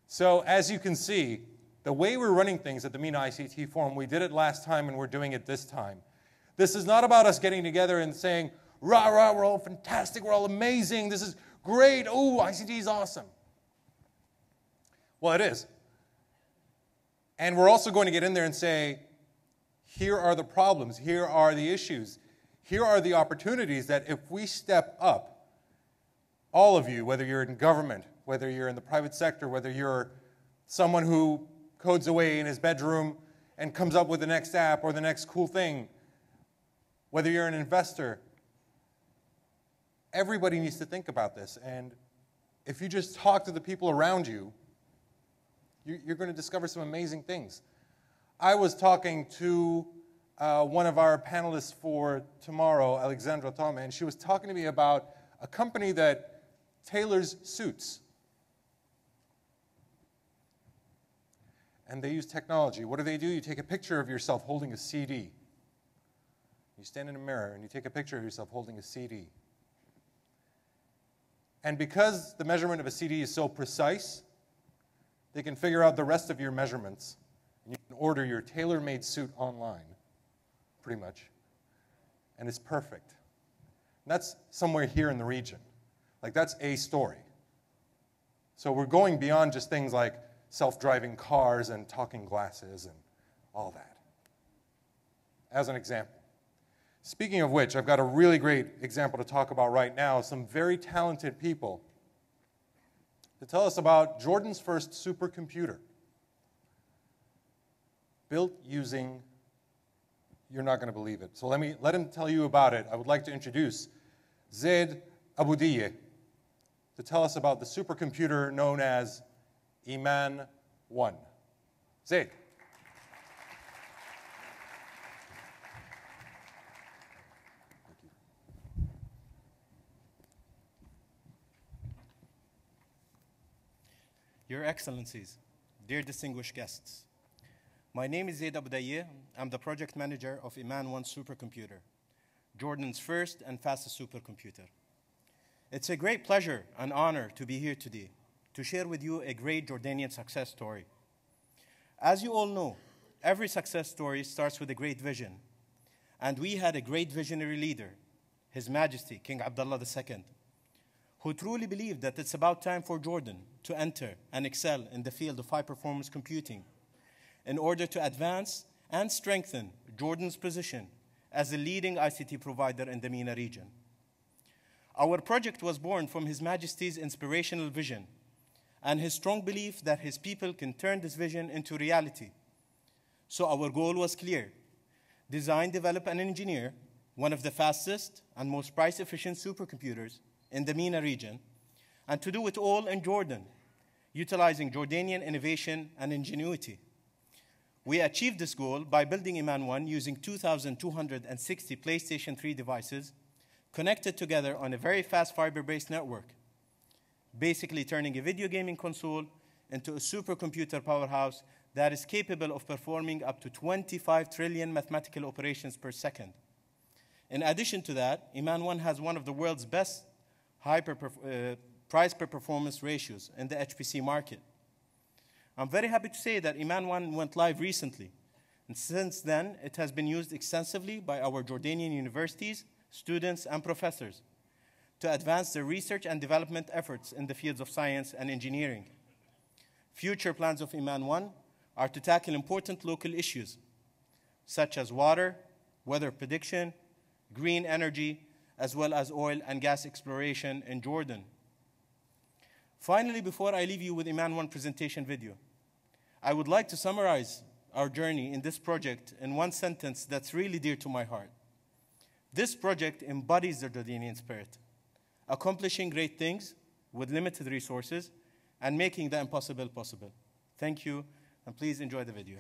So as you can see, the way we're running things at the MENA ICT Forum, we did it last time and we're doing it this time. This is not about us getting together and saying, rah, rah, we're all fantastic, we're all amazing, this is great, oh, ICT is awesome. Well, it is. And we're also going to get in there and say, here are the problems, here are the issues, here are the opportunities that if we step up, all of you, whether you're in government, whether you're in the private sector, whether you're someone who codes away in his bedroom and comes up with the next app or the next cool thing, whether you're an investor, everybody needs to think about this. And if you just talk to the people around you, you're going to discover some amazing things. I was talking to one of our panelists for tomorrow, Alexandra Tome, and she was talking to me about a company that tailors suits. And they use technology. What do? You take a picture of yourself holding a CD. You stand in a mirror and you take a picture of yourself holding a CD. And because the measurement of a CD is so precise, they can figure out the rest of your measurements. And you can order your tailor-made suit online, pretty much. And it's perfect. And that's somewhere here in the region. Like, that's a story. So we're going beyond just things like self-driving cars and talking glasses and all that, as an example. Speaking of which, I've got a really great example to talk about right now, some very talented people to tell us about Jordan's first supercomputer, built using, you're not going to believe it, so let him tell you about it. I would like to introduce Zaid Aboudiyeh to tell us about the supercomputer known as Iman 1. Zaid. Your Excellencies, dear distinguished guests, my name is Zaid Aboudiyeh. I'm the project manager of Iman 1 supercomputer, Jordan's first and fastest supercomputer. It's a great pleasure and honor to be here today to share with you a great Jordanian success story. As you all know, every success story starts with a great vision, and we had a great visionary leader, His Majesty King Abdullah II, who truly believed that it's about time for Jordan to enter and excel in the field of high-performance computing in order to advance and strengthen Jordan's position as a leading ICT provider in the MENA region. Our project was born from His Majesty's inspirational vision and his strong belief that his people can turn this vision into reality. So our goal was clear: design, develop, and engineer one of the fastest and most price-efficient supercomputers in the MENA region, and to do it all in Jordan, utilizing Jordanian innovation and ingenuity. We achieved this goal by building Iman 1 using 2,260 PlayStation 3 devices connected together on a very fast fiber-based network, basically turning a video gaming console into a supercomputer powerhouse that is capable of performing up to 25 trillion mathematical operations per second. In addition to that, Iman 1 has one of the world's best price per performance ratios in the HPC market. I'm very happy to say that Iman 1 went live recently, and since then it has been used extensively by our Jordanian universities, students, and professors to advance their research and development efforts in the fields of science and engineering. Future plans of Iman 1 are to tackle important local issues, such as water, weather prediction, green energy, as well as oil and gas exploration in Jordan. Finally, before I leave you with Iman 1 presentation video, I would like to summarize our journey in this project in one sentence that's really dear to my heart. This project embodies the Jordanian spirit, accomplishing great things with limited resources and making the impossible possible. Thank you, and please enjoy the video.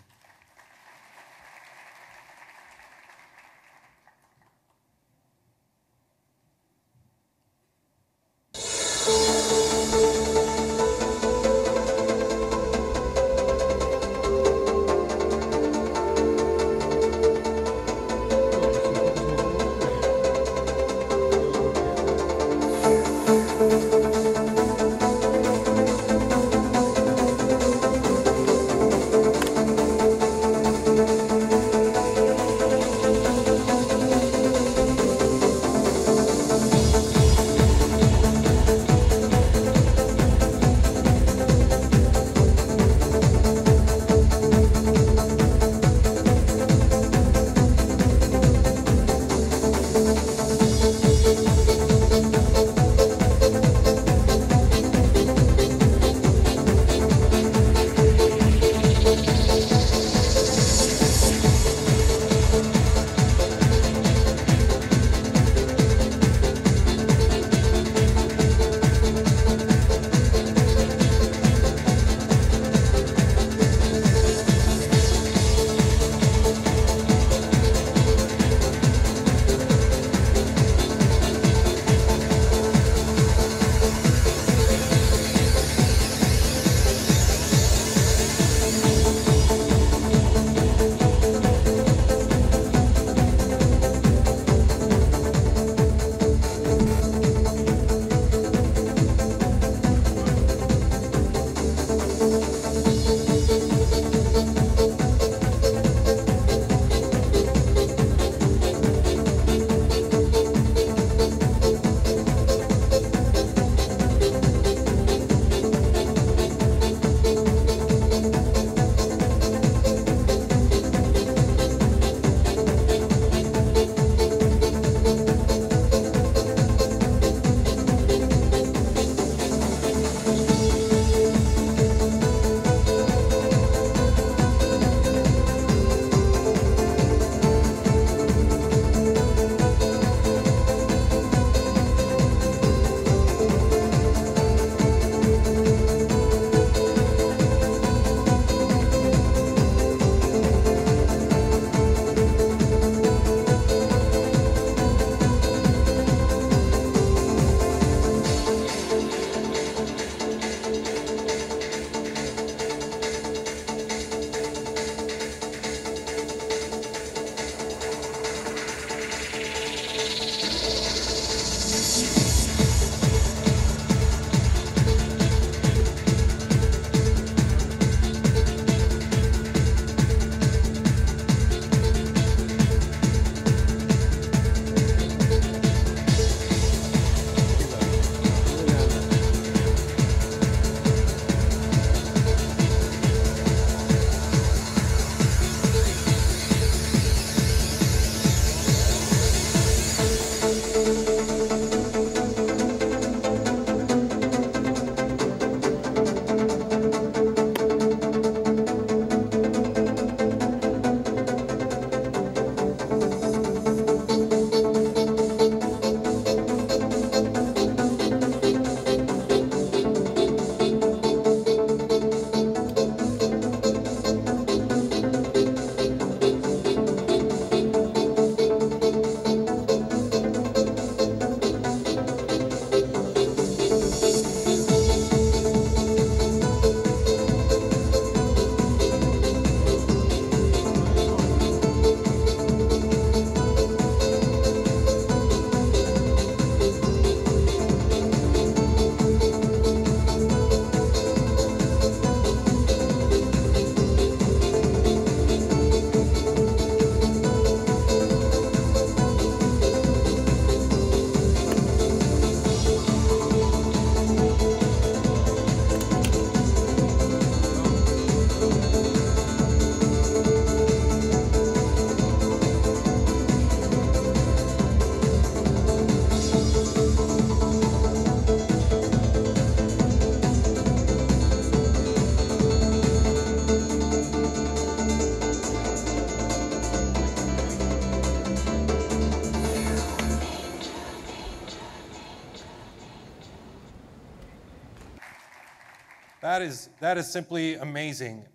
That is simply amazing.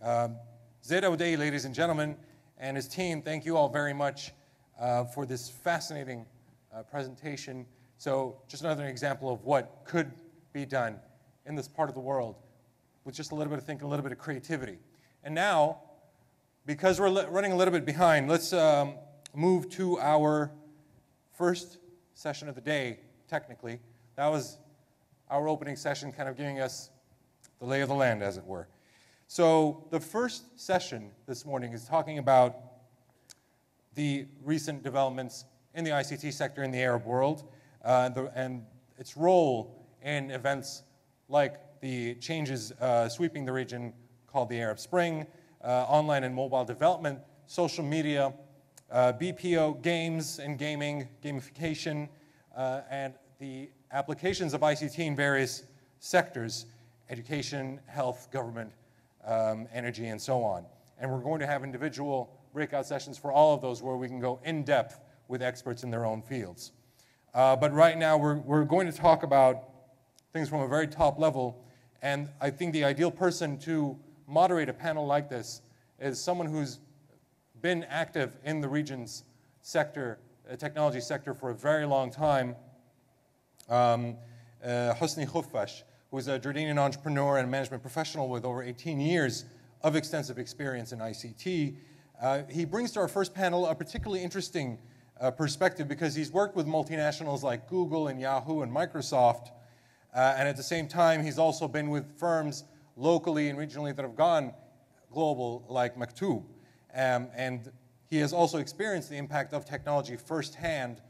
Zaid Aouday, ladies and gentlemen, and his team, thank you all very much for this fascinating presentation. So just another example of what could be done in this part of the world with just a little bit of thinking, a little bit of creativity. And now, because we're running a little bit behind, let's move to our first session of the day, technically. That was our opening session, kind of giving us the lay of the land, as it were. So the first session this morning is talking about the recent developments in the ICT sector in the Arab world and its role in events like the changes sweeping the region called the Arab Spring, online and mobile development, social media, BPO, games and gaming, gamification, and the applications of ICT in various sectors, education, health, government, energy, and so on. And we're going to have individual breakout sessions for all of those where we can go in depth with experts in their own fields. But right now we're going to talk about things from a very top level, and I think the ideal person to moderate a panel like this is someone who's been active in the region's sector, technology sector, for a very long time. Hosni Khufash, who is a Jordanian entrepreneur and management professional with over 18 years of extensive experience in ICT. He brings to our first panel a particularly interesting perspective because he's worked with multinationals like Google and Yahoo and Microsoft, and at the same time he's also been with firms locally and regionally that have gone global like Maktoub. And he has also experienced the impact of technology firsthand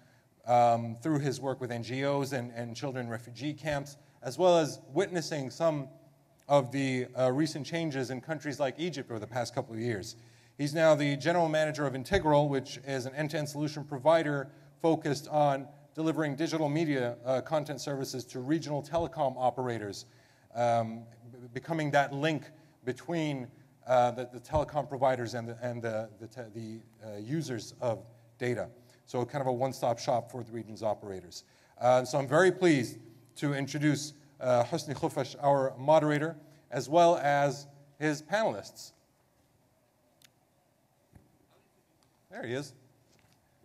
through his work with NGOs and children in refugee camps, as well as witnessing some of the recent changes in countries like Egypt over the past couple of years. He's now the general manager of Integral, which is an end-to-end solution provider focused on delivering digital media content services to regional telecom operators, becoming that link between the telecom providers and the users of data. So kind of a one-stop shop for the region's operators. So I'm very pleased to introduce Hosni Khufash, our moderator, as well as his panelists. There he is.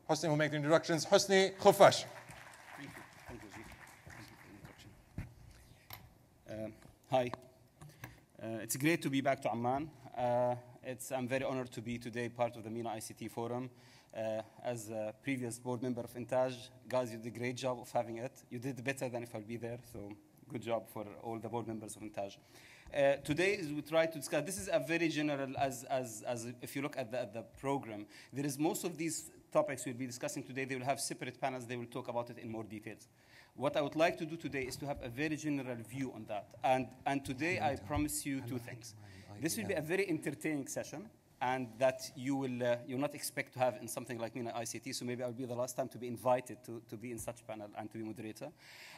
Hosni will make the introductions. Hosni Khufash. Thank you. Thank you, Zee. Thank you for the introduction. Hi. It's great to be back to Amman. I'm very honored to be today part of the MENA ICT Forum. As a previous board member of Intaj, guys, you did a great job of having it. You did better than if I'll be there, so good job for all the board members of Intaj. Today, we try to discuss, this is a very general, as if you look at the program, there is most of these topics we'll be discussing today, they will have separate panels, they will talk about it in more details. What I would like to do today is to have a very general view on that. And today, I promise you two things. This will be a very entertaining session, and that you'll not expect to have in something like MENA ICT, so maybe I'll be the last time to be invited to be in such panel and to be moderator.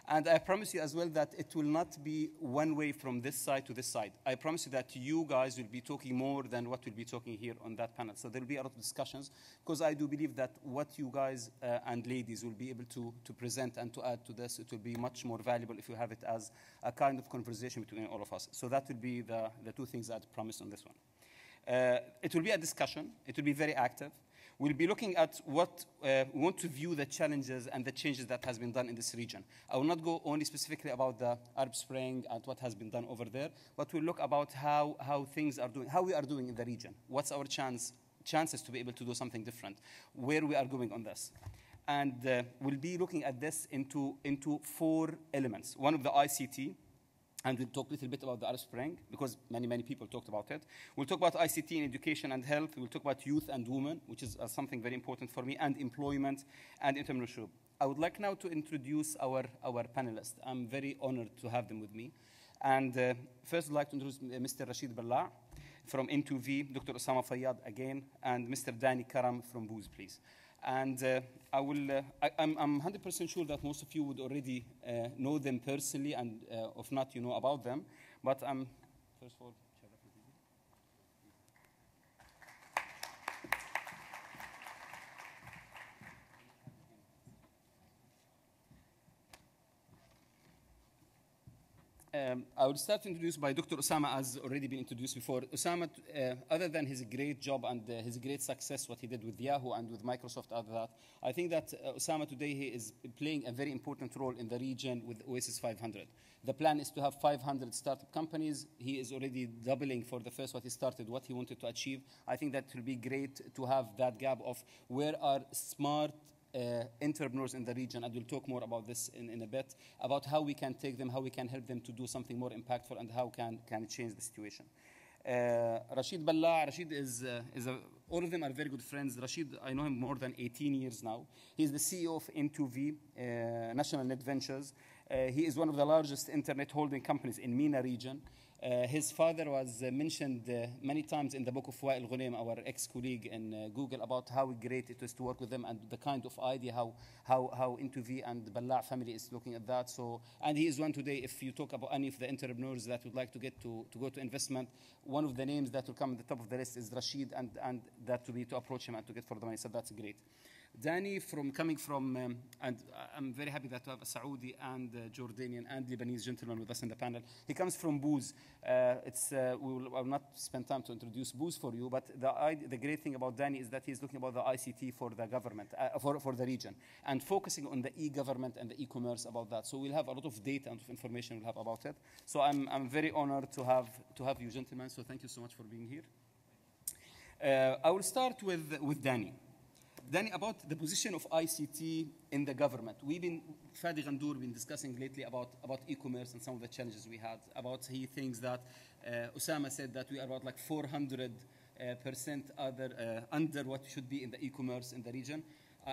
And I promise you as well that it will not be one way from this side to this side. I promise you that you guys will be talking more than what we'll be talking here on that panel. So there will be a lot of discussions, because I do believe that what you guys and ladies will be able to present and to add to this, it will be much more valuable if you have it as a kind of conversation between all of us. So that will be the two things I'd promised on this one. It will be a discussion. It will be very active. We'll be looking at what we want to view the challenges and the changes that has been done in this region. I will not go only specifically about the Arab Spring and what has been done over there, but we'll look about how things are doing, how we are doing in the region. What's our chances to be able to do something different, where we are going on this. And we'll be looking at this into 4 elements. One of the ICT, and we'll talk a little bit about the Arab Spring, because many people talked about it. We'll talk about ICT in education and health. We'll talk about youth and women, which is something very important for me, and employment and entrepreneurship. I would like now to introduce our panelists. I'm very honored to have them with me. And first I'd like to introduce Mr. Rashid Balla from N2V, Dr. Osama Fayyad again, and Mr. Danny Karam from Booz, please. And I'm 100% sure that most of you would already know them personally, and if not, you know about them. But first of all, I will start introduced by Dr. Osama, as already been introduced before. Osama, other than his great job and his great success, what he did with Yahoo and with Microsoft, after that, I think that Osama today he is playing a very important role in the region with Oasis 500. The plan is to have 500 startup companies. He is already doubling for the first what he started, what he wanted to achieve. I think that will be great to have that gap of where are smart entrepreneurs in the region, and we'll talk more about this in a bit, about how we can take them, how we can help them to do something more impactful, and how can it change the situation. Rashid Balla, Rashid is all of them are very good friends. Rashid, I know him more than 18 years now. He's the CEO of N2V, National Net Ventures. He is one of the largest internet holding companies in MENA region. His father was mentioned many times in the book of Wael Ghunaim, our ex-colleague in Google, about how great it was to work with them and the kind of idea how N2V and Balla family is looking at that. So, and he is one today, if you talk about any of the entrepreneurs that would like to get to go to investment, one of the names that will come at the top of the list is Rashid, and that to be to approach him and to get for the money. So that's great. Danny, coming from, and I'm very happy that to have a Saudi and Jordanian and Lebanese gentleman with us in the panel. He comes from Booz. I will not spend time to introduce Booz for you, but the great thing about Danny is that he's looking about the ICT for the government, for the region, and focusing on the e-government and the e-commerce about that. So we'll have a lot of data and information we'll have about it. So I'm very honored to have you gentlemen. So thank you so much for being here. I will start with Danny. Danny, about the position of ICT in the government. Fadi Ghandour been discussing lately about e-commerce and some of the challenges we had. He thinks that, Osama said that we are about like 400% under what should be in the e-commerce in the region.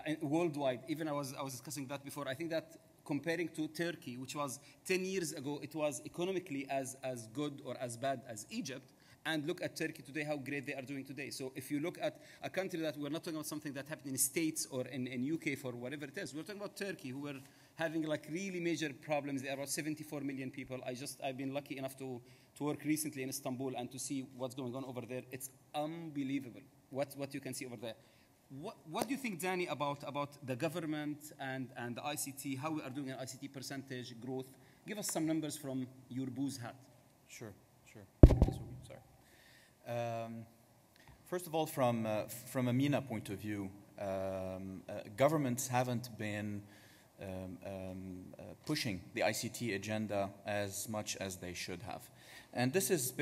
And worldwide, even I was discussing that before. I think that comparing to Turkey, which was 10 years ago, it was economically as good or as bad as Egypt. And look at Turkey today, how great they are doing today. So if you look at a country that we're not talking about something that happened in the States or in UK for whatever it is, we're talking about Turkey, who were having like really major problems. There are about 74 million people. I've been lucky enough to work recently in Istanbul and to see what's going on over there. It's unbelievable what you can see over there. What do you think, Danny, about the government and the ICT, how we are doing an ICT percentage growth? Give us some numbers from your Booz hat. Sure. Sorry. First of all, from a MENA point of view, governments haven't been pushing the ICT agenda as much as they should have. And this is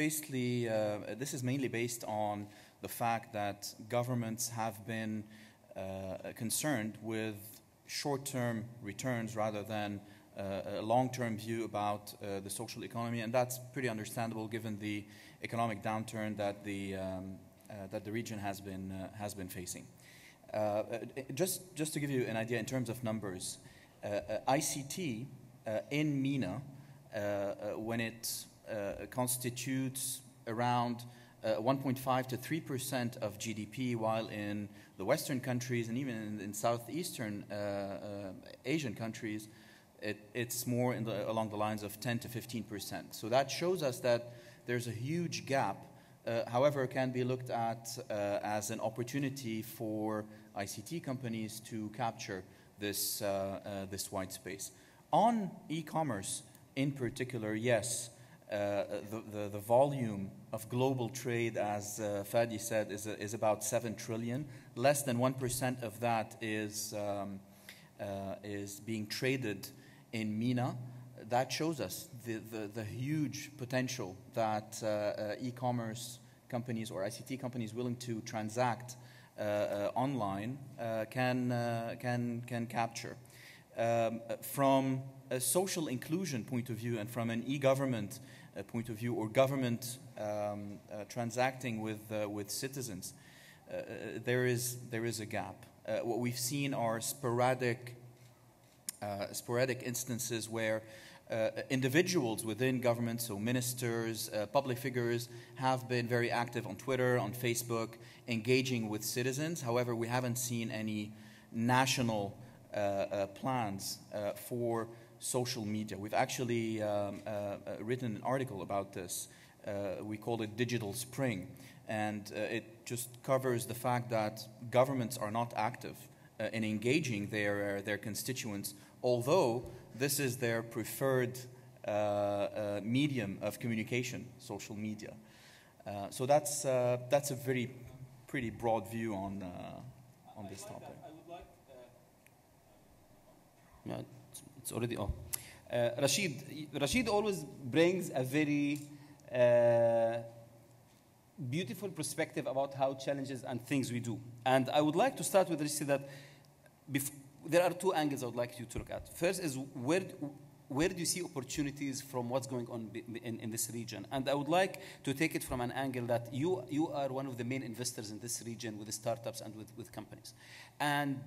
mainly based on the fact that governments have been concerned with short-term returns rather than a long-term view about the social economy, and that's pretty understandable given the economic downturn that the region has been facing. Just to give you an idea in terms of numbers, ICT in MENA, when it constitutes around 1.5 to 3% of GDP, while in the Western countries and even in Southeastern Asian countries, it's more along the lines of 10 to 15%. So that shows us that there's a huge gap. However, it can be looked at as an opportunity for ICT companies to capture this white space. On e-commerce in particular, yes, the volume of global trade, as Fadi said, is about 7 trillion. Less than 1% of that is being traded in MENA. That shows us the huge potential that e-commerce companies or ICT companies willing to transact online can capture. From a social inclusion point of view and from an e-government point of view, or government transacting with citizens, there is a gap. What we've seen are sporadic instances where individuals within government, so ministers, public figures, have been very active on Twitter, on Facebook, engaging with citizens. However, we haven't seen any national plans for social media. We've actually written an article about this. We called it Digital Spring, and it just covers the fact that governments are not active in engaging their constituents, although this is their preferred medium of communication, social media. So that's a pretty broad view on this topic. I would like. Yeah, it's already on. Rashid always brings a very beautiful perspective about how challenges and things we do. And I would like to start with Rashid that there are two angles I would like you to look at. First is where do you see opportunities from what's going on in this region? And I would like to take it from an angle that you are one of the main investors in this region with the startups and with companies. And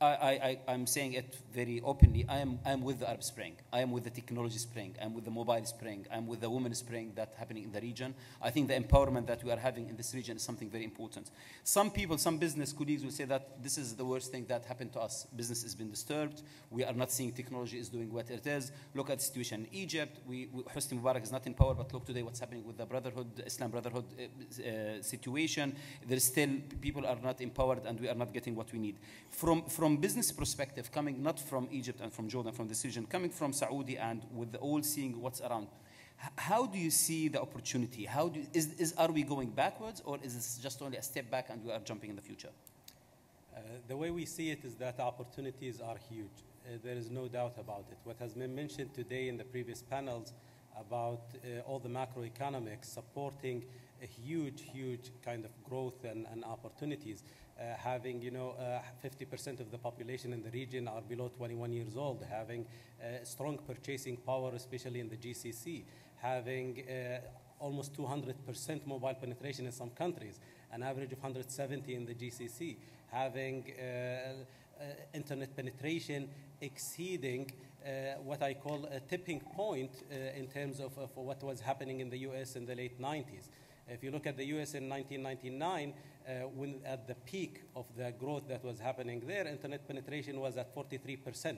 I'm saying it very openly. I am with the Arab Spring. I am with the technology spring. I'm with the mobile spring. I'm with the women spring that's happening in the region. I think the empowerment that we are having in this region is something very important. Some people, some business colleagues will say that this is the worst thing that happened to us. Business has been disturbed. We are not seeing technology is doing what it is. Look at the situation in Egypt. Hosni Mubarak is not in power, but look today what's happening with the Brotherhood, Islam Brotherhood situation. There's still, people are not empowered and we are not getting what we need. From business perspective, coming not from Egypt and from Jordan, from this region, coming from Saudi and with all seeing what's around, how do you see the opportunity? Are we going backwards, or is this just only a step back and we are jumping in the future? The way we see it is that the opportunities are huge. There is no doubt about it. What has been mentioned today in the previous panels about all the macroeconomics supporting a huge kind of growth and opportunities. Having 50% of the population in the region are below 21 years old, having strong purchasing power, especially in the GCC, having almost 200% mobile penetration in some countries, an average of 170 in the GCC, having internet penetration exceeding what I call a tipping point in terms of what was happening in the US in the late 90s. If you look at the US in 1999, when at the peak of the growth that was happening there, internet penetration was at 43%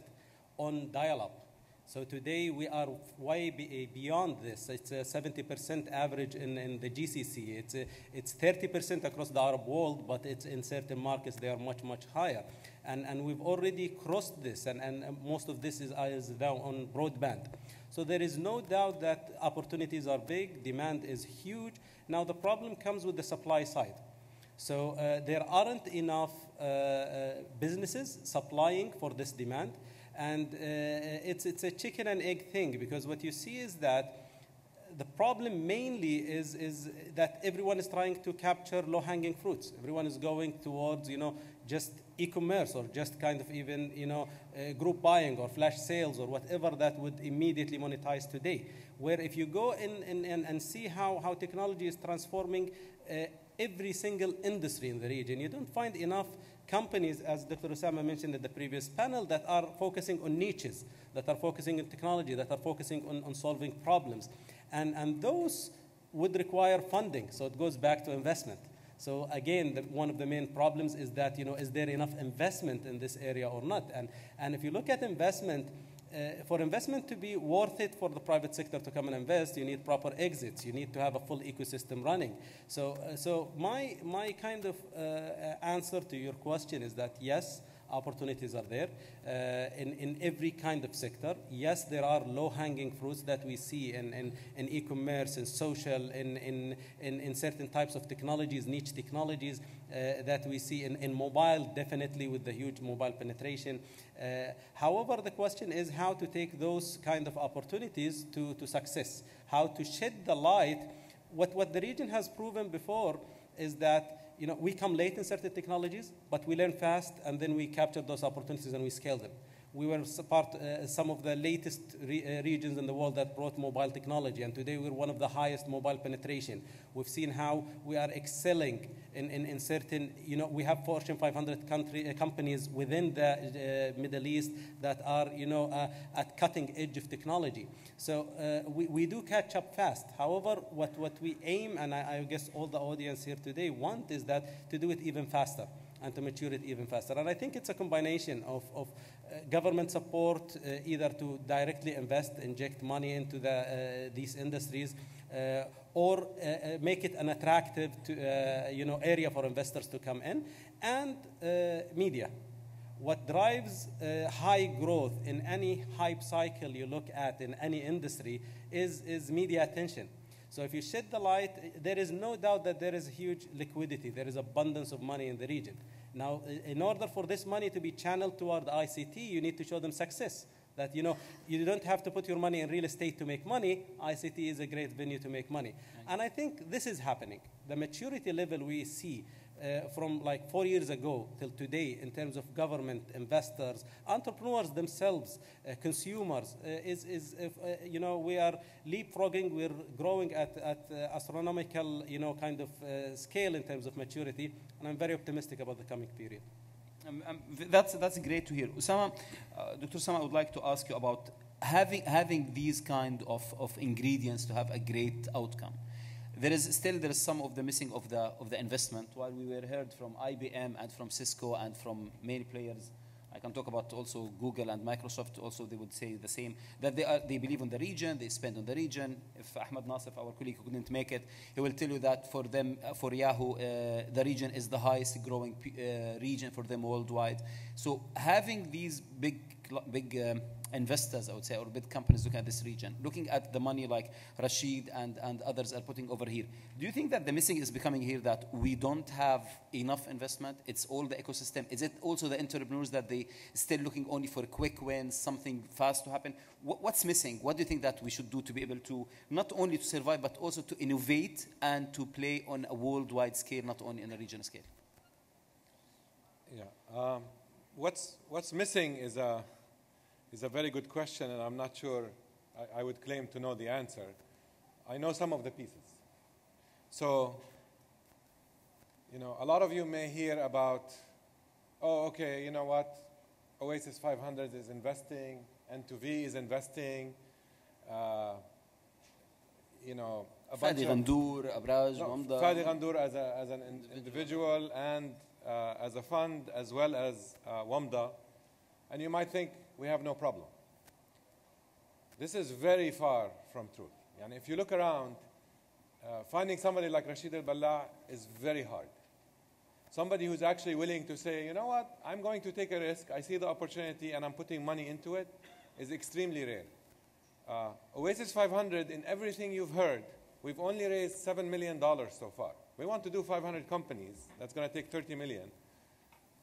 on dial-up. So today we are way beyond this. It's a 70% average in the GCC. It's 30% across the Arab world, but it's in certain markets they are much higher. And we've already crossed this, and most of this is now on broadband. So there is no doubt that opportunities are big, demand is huge. Now the problem comes with the supply side. So there aren't enough businesses supplying for this demand. And it's a chicken and egg thing, because what you see is that the problem mainly is that everyone is trying to capture low-hanging fruits. Everyone is going towards, just e-commerce, or just kind of even, group buying or flash sales or whatever that would immediately monetize today. Where if you go in and see how technology is transforming every single industry in the region, you don't find enough companies, as Dr. Osama mentioned at the previous panel, that are focusing on niches, that are focusing on technology, that are focusing on solving problems. And those would require funding, so it goes back to investment. So again, one of the main problems is that, is there enough investment in this area or not? And if you look at investment, for investment to be worth it for the private sector to come and invest, you need proper exits. You need to have a full ecosystem running. So my kind of answer to your question is that yes, opportunities are there in every kind of sector. Yes, there are low-hanging fruits that we see in e-commerce, in social, in certain types of technologies, niche technologies that we see in mobile, definitely with the huge mobile penetration. However, the question is how to take those kind of opportunities to success, how to shed the light. What the region has proven before is that we come late in certain technologies, but we learn fast, and then we capture those opportunities and we scale them. We were some of the latest regions in the world that brought mobile technology, and today we're one of the highest mobile penetration. We've seen how we are excelling in certain, we have Fortune 500 companies within the Middle East that are, at cutting edge of technology. So we do catch up fast. However, what we aim, and I guess all the audience here today want, is that to do it even faster and to mature it even faster. And I think it's a combination of government support, either to directly invest, inject money into these industries, or make it an attractive area for investors to come in, and media. what drives high growth in any hype cycle you look at in any industry is media attention. So if you shed the light, there is no doubt that there is huge liquidity. There is abundance of money in the region. Now, in order for this money to be channeled toward ICT, you need to show them success. That, you know, you don't have to put your money in real estate to make money. ICT is a great venue to make money. And I think this is happening. The maturity level we see from like 4 years ago till today in terms of government, investors, entrepreneurs themselves, consumers, you know, we are leapfrogging, we're growing at astronomical, you know, kind of scale in terms of maturity, and I'm very optimistic about the coming period. That's great to hear. Usama, Dr. Usama, I would like to ask you about having these kind of ingredients to have a great outcome. There is some of the missing of the investment. While we were heard from IBM and from Cisco and from many players, I can talk about also Google and Microsoft. Also, they would say the same, that they believe in the region, they spend on the region. If Ahmed Nasif, our colleague who couldn't make it, he will tell you that for them, for Yahoo, the region is the highest growing region for them worldwide. So having these big investors, I would say, or big companies looking at this region, looking at the money like Rashid and others are putting over here. Do you think that the missing is becoming here that we don't have enough investment? It's all the ecosystem. Is it also the entrepreneurs that they still looking only for quick wins, something fast to happen? What's missing? What do you think that we should do to be able to not only to survive, but also to innovate and to play on a worldwide scale, not only on a regional scale? Yeah. What's missing is a very good question, and I'm not sure I would claim to know the answer. I know some of the pieces. So, you know, a lot of you may hear about, oh, okay, you know what, Oasis 500 is investing, N2V is investing, you know, a bunch Fadi Ghandour, Abraj, Wamda. Fadi Ghandour as an individual and as a fund, as well as Wamda. And you might think, we have no problem. This is very far from truth. And if you look around, finding somebody like Rashid al-Balla is very hard. Somebody who's actually willing to say, you know what, I'm going to take a risk, I see the opportunity, and I'm putting money into it, is extremely rare. Oasis 500, in everything you've heard, we've only raised $7 million so far. We want to do 500 companies. That's going to take 30 million.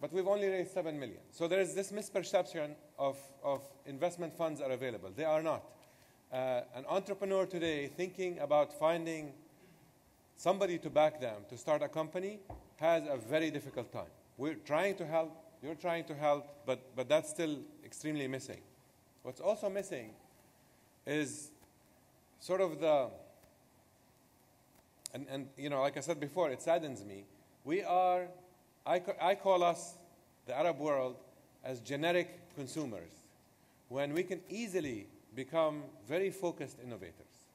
But we've only raised 7 million. So there is this misperception of investment funds are available. They are not. An entrepreneur today thinking about finding somebody to back them to start a company has a very difficult time. We're trying to help, you're trying to help, but that's still extremely missing. What's also missing is sort of and you know, like I said before, it saddens me. I call us, the Arab world, as generic consumers, when we can easily become very focused innovators.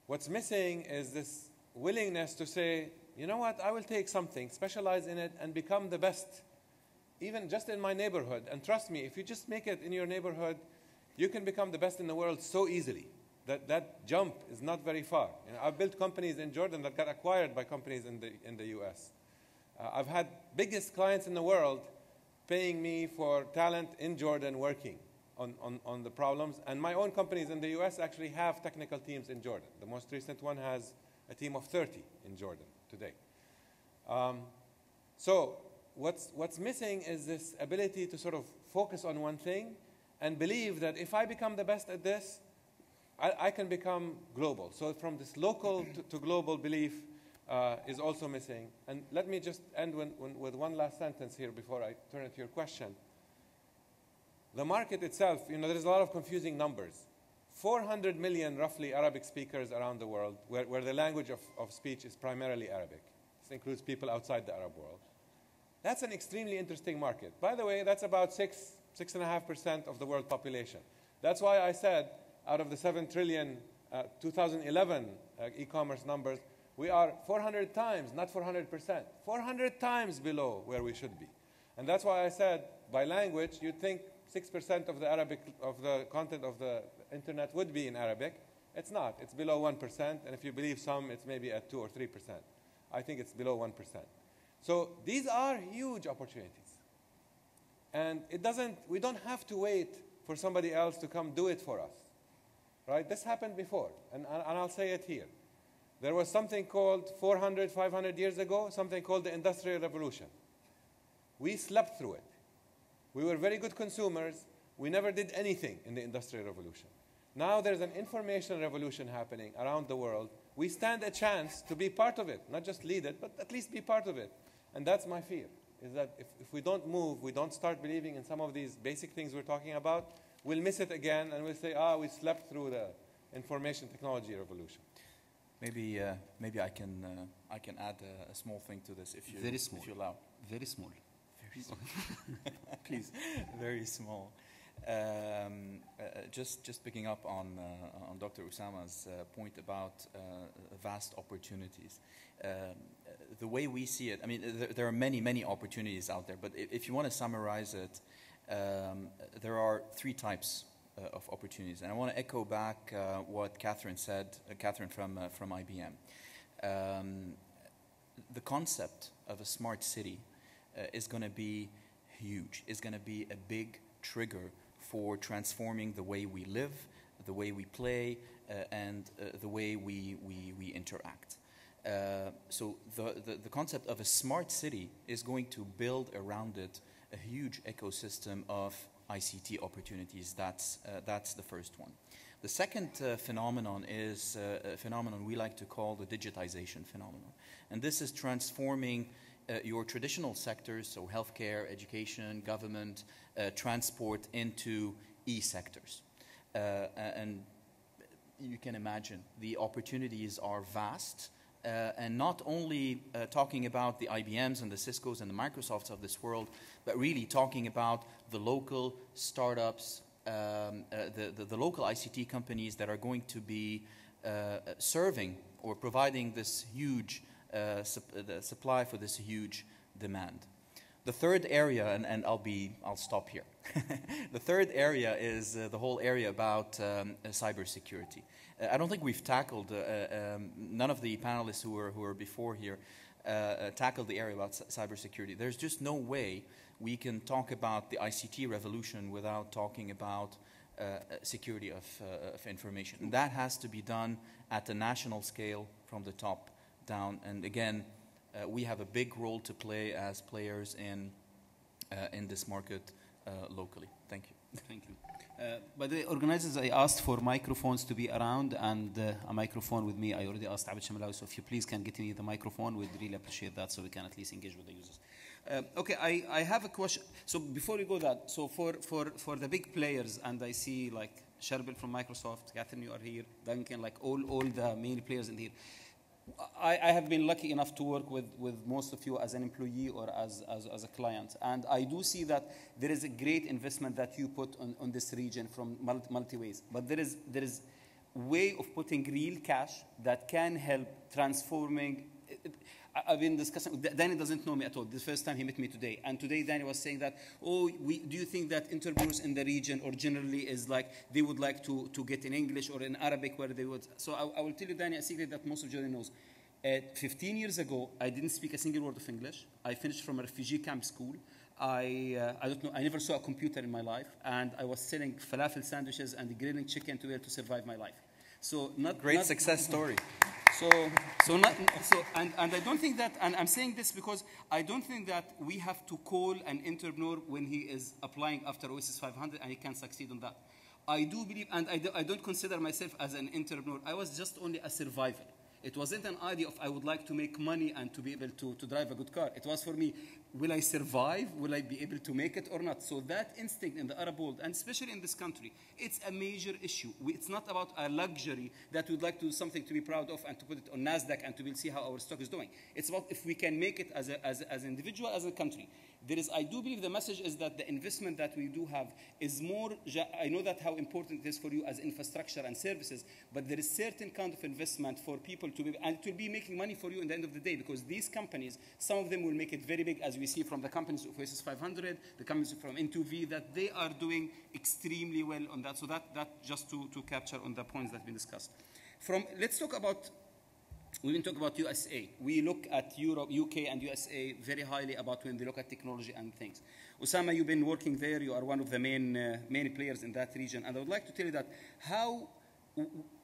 What's missing is this willingness to say, you know what, I will take something, specialize in it, and become the best, even just in my neighborhood. And trust me, if you just make it in your neighborhood, you can become the best in the world so easily. That jump is not very far. You know, I've built companies in Jordan that got acquired by companies in the US. I've had biggest clients in the world paying me for talent in Jordan working on the problems. And my own companies in the US actually have technical teams in Jordan. The most recent one has a team of 30 in Jordan today. So what's missing is this ability to sort of focus on one thing and believe that if I become the best at this, I can become global. So from this local to global belief is also missing. And let me just end with one last sentence here before I turn it to your question. The market itself, you know, there's a lot of confusing numbers. 400 million, roughly, Arabic speakers around the world, where the language of speech is primarily Arabic. This includes people outside the Arab world. That's an extremely interesting market. By the way, that's about 6.5% of the world population. That's why I said, out of the 7 trillion 2011 e-commerce numbers, we are 400 times, not 400%, 400 times below where we should be. And that's why I said, by language, you'd think 6% of the content of the internet would be in Arabic. It's not. It's below 1%. And if you believe some, it's maybe at 2 or 3%. I think it's below 1%. So these are huge opportunities. And we don't have to wait for somebody else to come do it for us. Right? This happened before, and I'll say it here. There was something called 400, 500 years ago, something called the Industrial Revolution. We slept through it. We were very good consumers. We never did anything in the Industrial Revolution. Now there's an information revolution happening around the world. We stand a chance to be part of it, not just lead it, but at least be part of it. And that's my fear, is that if we don't move, we don't start believing in some of these basic things we're talking about, we'll miss it again, and we'll say, we slept through the information technology revolution. Maybe I can add a small thing to this, if you Very small. If you allow. Very small. Very small. Please, very small. Just picking up on Dr. Usama's point about vast opportunities. The way we see it, I mean, there are many opportunities out there, but if you want to summarize it, there are three types of opportunities. And I want to echo back what Catherine said, Catherine from IBM. The concept of a smart city is going to be huge. It's going to be a big trigger for transforming the way we live, the way we play, and the way we interact. So the concept of a smart city is going to build around it a huge ecosystem of ICT opportunities. That's the first one. The second phenomenon is a phenomenon we like to call the digitization phenomenon. And this is transforming your traditional sectors, so healthcare, education, government, transport, into e-sectors. And you can imagine the opportunities are vast. And not only talking about the IBMs and the Ciscos and the Microsofts of this world, but really talking about the local startups, the local ICT companies that are going to be serving or providing this huge the supply for this huge demand. The third area, and I'll stop here. The third area is the whole area about cybersecurity. I don't think we've tackled, none of the panelists who were before here tackled the area about cybersecurity. There's just no way we can talk about the ICT revolution without talking about security of information. And that has to be done at a national scale from the top down. And again, we have a big role to play as players in this market locally. Thank you. Thank you. By the way, organizers, I asked for microphones to be around, and a microphone with me. I already asked Abed Shamilawi, so if you please can get me the microphone, we'd really appreciate that, so we can at least engage with the users. Okay, I have a question. So before we go that, so for the big players, and I see like Sherbil from Microsoft, Catherine, you are here, Duncan, like all the main players in here. I have been lucky enough to work with most of you as an employee or as a client. And I do see that there is a great investment that you put on this region from multi ways. But there is way of putting real cash that can help transforming. I've been discussing, Danny doesn't know me at all. The first time he met me today. And today Danny was saying that, do you think that entrepreneurs in the region or generally is like, they would like to get in English or in Arabic where they would. So I will tell you, Danny, a secret that most of Jordan knows. 15 years ago, I didn't speak a single word of English. I finished from a refugee camp school. I don't know, I never saw a computer in my life. And I was selling falafel sandwiches and grilling chicken to be able to survive my life. So Great success story. And I don't think that, and I'm saying this because I don't think that we have to call an entrepreneur when he is applying after OSS 500 and he can succeed on that. I do believe, and I don't consider myself as an entrepreneur. I was just only a survivor. It wasn't an idea of I would like to make money and to be able to drive a good car. It was for me, will I survive? Will I be able to make it or not? So that instinct in the Arab world, and especially in this country, it's a major issue. It's not about a luxury that we'd like to do something to be proud of and to put it on NASDAQ and to see how our stock is doing. It's about if we can make it as an individual, as a country. I do believe the message is that the investment that we do have is more, I know that how important it is for you as infrastructure and services, but there is certain kind of investment for people to be, and it will be making money for you in the end of the day, because these companies, some of them will make it very big, as we see from the companies of OSS 500, the companies from N2V, that they are doing extremely well on that. So that just to capture on the points that have been discussed. Let's talk about we didn't talk about USA. We look at Europe, UK, and USA very highly about when they look at technology and things. Osama, you've been working there. You are one of the main players in that region. And I would like to tell you that how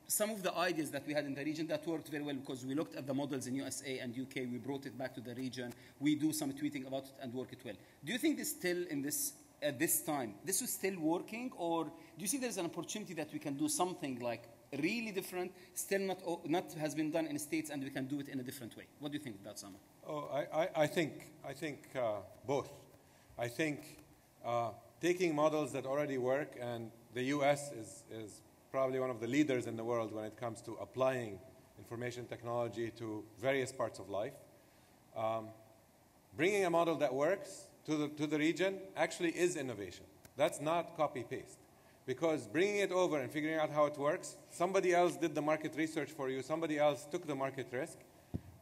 some of the ideas that we had in the region that worked very well because we looked at the models in USA and UK. We brought it back to the region. We do some tweeting about it and work it well. Do you think this still in this at this time, this is still working, or do you think there's an opportunity that we can do something like really different, still not has been done in the States, and we can do it in a different way? What do you think of that, Sama? Oh, I think both. I think taking models that already work, and the U.S. is probably one of the leaders in the world when it comes to applying information technology to various parts of life. Bringing a model that works to the region actually is innovation. That's not copy-paste. Because bringing it over and figuring out how it works, somebody else did the market research for you, somebody else took the market risk.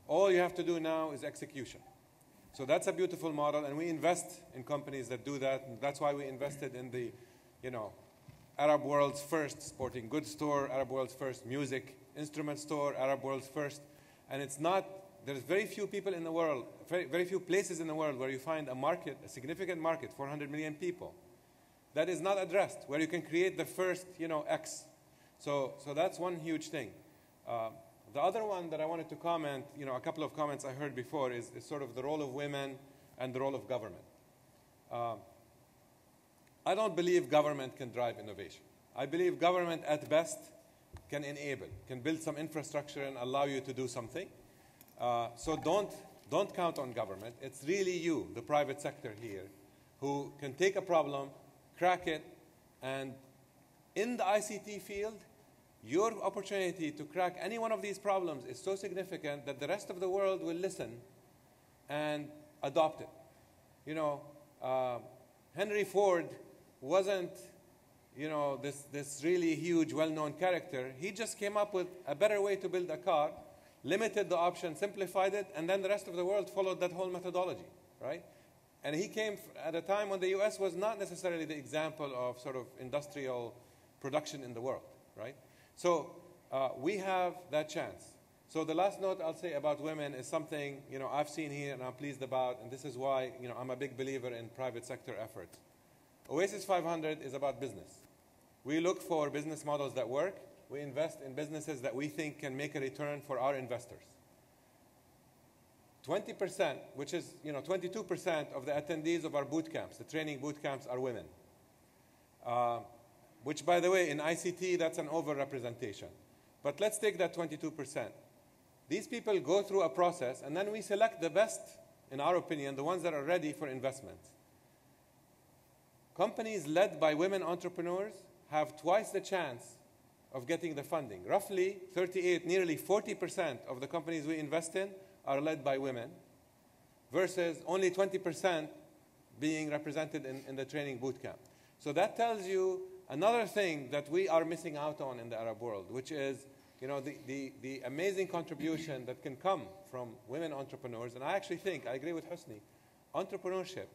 All you have to do now is execution. So that's a beautiful model, and we invest in companies that do that. And that's why we invested in the, Arab world's first sporting goods store, Arab world's first music instrument store, Arab world's first. And it's not, there's very few people in the world, very few places in the world where you find a market, a significant market, 400 million people, that is not addressed, where you can create the first, X. So that's one huge thing. The other one that I wanted to comment, a couple of comments I heard before is sort of the role of women and the role of government. I don't believe government can drive innovation. I believe government at best can enable, can build some infrastructure and allow you to do something. So don't count on government. It's really you, the private sector here, who can take a problem, crack it, and in the ICT field, your opportunity to crack any one of these problems is so significant that the rest of the world will listen and adopt it. Henry Ford wasn't, this really huge, well-known character. He just came up with a better way to build a car, limited the option, simplified it, and then the rest of the world followed that whole methodology, right? And he came at a time when the U.S. was not necessarily the example of sort of industrial production in the world, right? So we have that chance. So the last note I'll say about women is something, I've seen here and I'm pleased about, and this is why, I'm a big believer in private sector efforts. Oasis 500 is about business. We look for business models that work. We invest in businesses that we think can make a return for our investors. 20%, which is 22% of the attendees of our boot camps, the training boot camps, are women. Which, by the way, in ICT, that's an overrepresentation. But let's take that 22%. These people go through a process, and then we select the best, in our opinion, the ones that are ready for investment. Companies led by women entrepreneurs have twice the chance of getting the funding. Roughly 38, nearly 40% of the companies we invest in are led by women, versus only 20% being represented in the training boot camp. So that tells you another thing that we are missing out on in the Arab world, which is the amazing contribution that can come from women entrepreneurs. And I actually think, I agree with Husni, entrepreneurship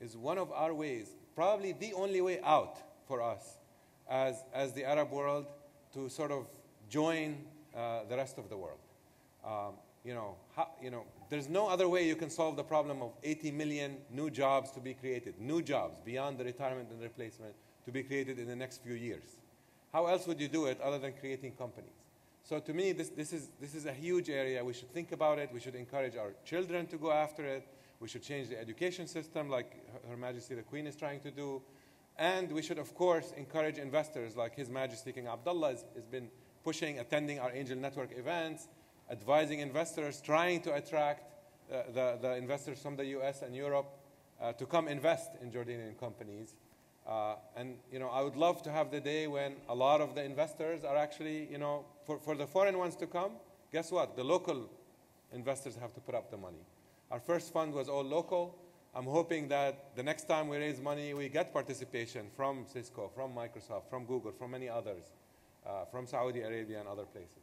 is one of our ways, probably the only way out for us as the Arab world to sort of join the rest of the world. There's no other way you can solve the problem of 80 million new jobs to be created, new jobs beyond the retirement and replacement to be created in the next few years. How else would you do it other than creating companies? So to me, this is a huge area. We should think about it. We should encourage our children to go after it. We should change the education system like Her Majesty the Queen is trying to do. And we should, of course, encourage investors like His Majesty King Abdullah has been pushing, attending our Angel Network events, advising investors, trying to attract the investors from the US and Europe to come invest in Jordanian companies. And I would love to have the day when a lot of the investors are actually, for the foreign ones to come, guess what? The local investors have to put up the money. Our first fund was all local. I'm hoping that the next time we raise money, we get participation from Cisco, from Microsoft, from Google, from many others, from Saudi Arabia and other places.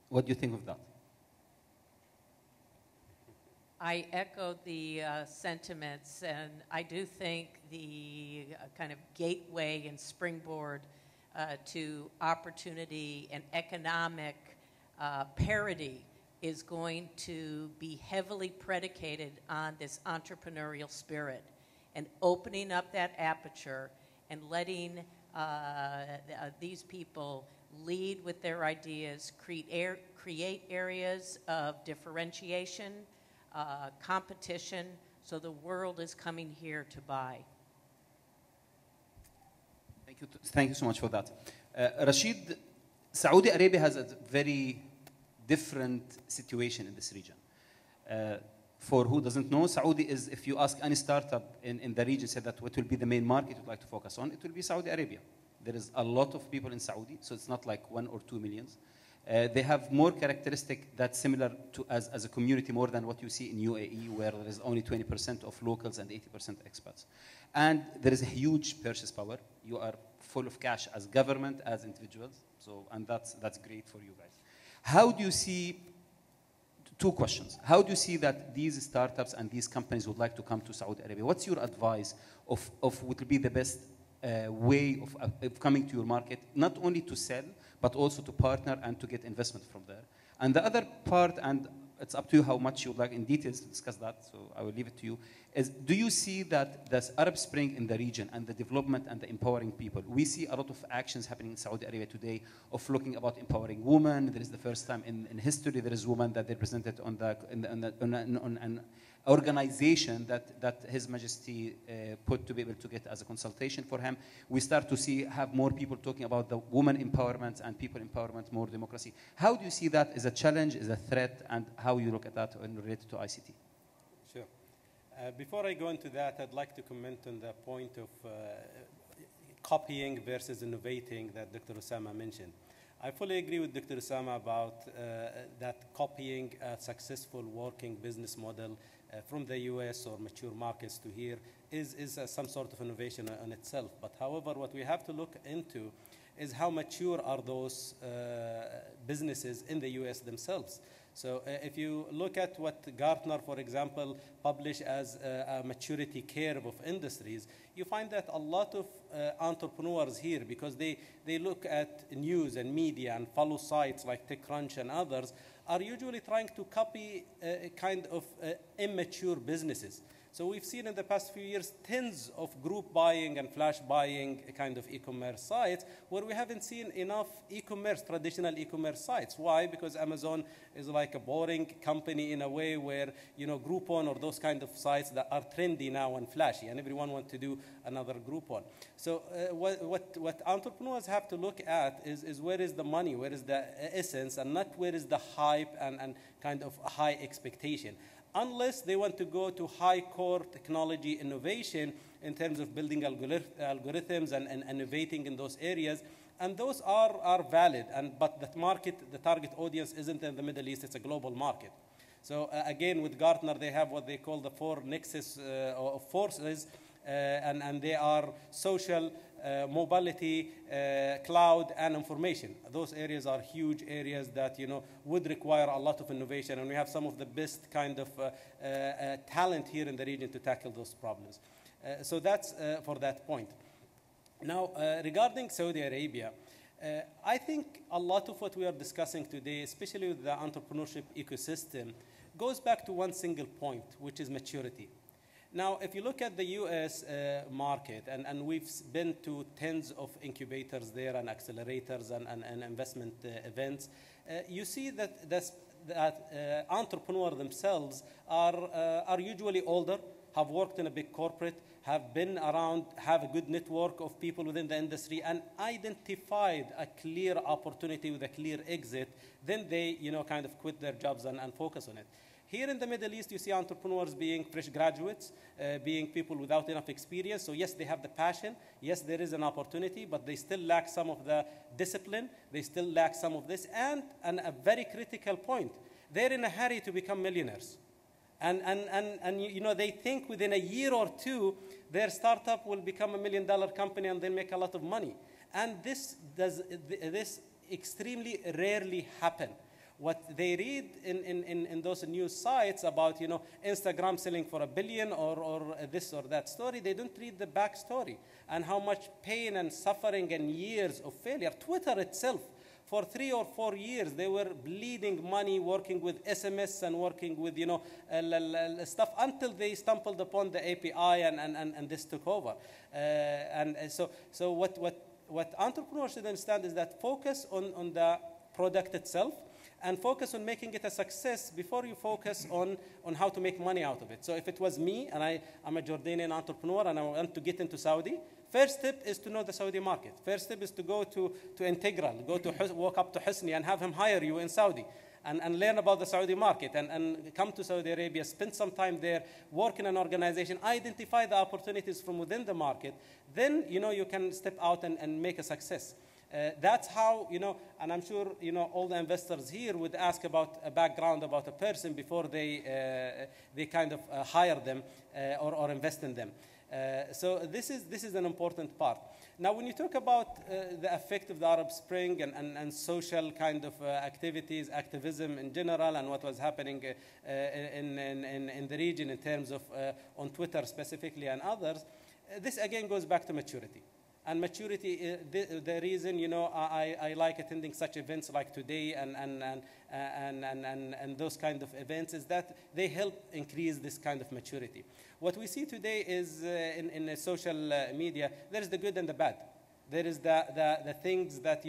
What do you think of that? I echo the sentiments, and I do think the kind of gateway and springboard to opportunity and economic parity is going to be heavily predicated on this entrepreneurial spirit and opening up that aperture and letting these people lead with their ideas, create areas of differentiation, competition, so the world is coming here to buy. Thank you so much for that. Rashid, Saudi Arabia has a very different situation in this region. For who doesn't know, Saudi is, if you ask any startup in the region, say that what will be the main market you'd like to focus on, it will be Saudi Arabia. There is a lot of people in Saudi, so it's not like 1 or 2 millions. They have more characteristic that's similar to as a community more than what you see in UAE, where there is only 20% of locals and 80% expats. And there is a huge purchase power. You are full of cash as government, as individuals. So, and that's great for you guys. How do you see, 2 questions. How do you see that these startups and these companies would like to come to Saudi Arabia? What's your advice of what will be the best way of coming to your market, not only to sell, but also to partner and to get investment from there? And the other part, and it's up to you how much you would like in details to discuss that, so I will leave it to you, is do you see that this Arab Spring in the region and the development and the empowering people, we see a lot of actions happening in Saudi Arabia today of looking about empowering women. There is the first time in history there is women that they presented on an organization that His Majesty put to be able to get as a consultation for him. We start to have more people talking about the woman empowerment and people empowerment, more democracy. How do you see that as a challenge, as a threat, and how you look at that related to ICT? Sure. Before I go into that, I'd like to comment on the point of copying versus innovating that Dr. Osama mentioned. I fully agree with Dr. Osama about that copying a successful working business model from the US or mature markets to here is some sort of innovation on itself. But however, what we have to look into is how mature are those businesses in the US themselves. So if you look at what Gartner, for example, published as a maturity curve of industries, you find that a lot of entrepreneurs here, because they look at news and media and follow sites like TechCrunch and others, are usually trying to copy kind of immature businesses. So we've seen in the past few years tens of group buying and flash buying kind of e-commerce sites where we haven't seen enough e-commerce, traditional e-commerce sites. Why? Because Amazon is like a boring company in a way where, you know, Groupon or those kind of sites that are trendy now and flashy, and everyone wants to do another Groupon. So what entrepreneurs have to look at is where is the money, where is the essence, and not where is the hype and kind of high expectation. Unless they want to go to high core technology innovation in terms of building algorithms and innovating in those areas. And those are valid, but the target audience isn't in the Middle East, it's a global market. So again, with Gartner, they have what they call the 4 nexus of forces, and they are social, mobility, cloud, and information. Those areas are huge areas that, you know, would require a lot of innovation, and we have some of the best kind of talent here in the region to tackle those problems. So that's for that point. Now, regarding Saudi Arabia, I think a lot of what we are discussing today, especially with the entrepreneurship ecosystem, goes back to one single point, which is maturity. Now, if you look at the US market, and we've been to tens of incubators there and accelerators and investment events, you see that entrepreneurs themselves are usually older, have worked in a big corporate, have been around, have a good network of people within the industry, and identified a clear opportunity with a clear exit. Then they, you know, kind of quit their jobs and focus on it. Here in the Middle East, you see entrepreneurs being fresh graduates, being people without enough experience. So yes, they have the passion. Yes, there is an opportunity, but they still lack some of the discipline. They still lack some of this. And a very critical point, they're in a hurry to become millionaires. And you know, they think within a year or two, their startup will become $1 million company and they'll make a lot of money. And this extremely rarely happen. What they read in those news sites about, you know, Instagram selling for $1 billion or this or that story, they don't read the backstory and how much pain and suffering and years of failure. Twitter itself, for 3 or 4 years, they were bleeding money working with SMS and working with, stuff until they stumbled upon the API and this took over. So what entrepreneurs should understand is that focus on the product itself and focus on making it a success before you focus on how to make money out of it. So if it was me, and I'm a Jordanian entrepreneur and I want to get into Saudi, first step is to know the Saudi market. First step is to go to Integral, walk up to Husni and have him hire you in Saudi and learn about the Saudi market and come to Saudi Arabia, spend some time there, work in an organization, identify the opportunities from within the market. Then, you can step out and make a success. That's how, and I'm sure, all the investors here would ask about a background about a person before they kind of hire them or invest in them. So this is an important part. Now, when you talk about the effect of the Arab Spring and social kind of activities, activism in general, and what was happening in the region in terms of on Twitter specifically and others, this again goes back to maturity. And maturity, the reason, I like attending such events like today and those kind of events is that they help increase this kind of maturity. What we see today is in social media, there is the good and the bad. There is the things that,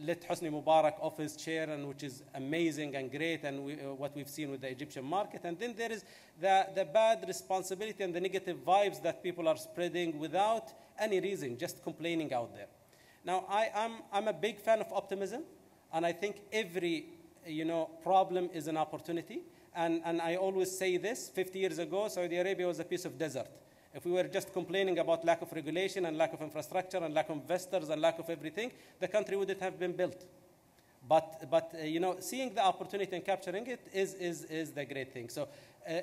let Hosni Mubarak off his chair, and which is amazing and great, and what we've seen with the Egyptian market. And then there is the bad responsibility and the negative vibes that people are spreading without any reason, just complaining out there. Now, I'm a big fan of optimism, and I think every problem is an opportunity. And I always say this: 50 years ago, Saudi Arabia was a piece of desert. If we were just complaining about lack of regulation and lack of infrastructure and lack of investors and lack of everything, the country wouldn't have been built. But seeing the opportunity and capturing it is the great thing. So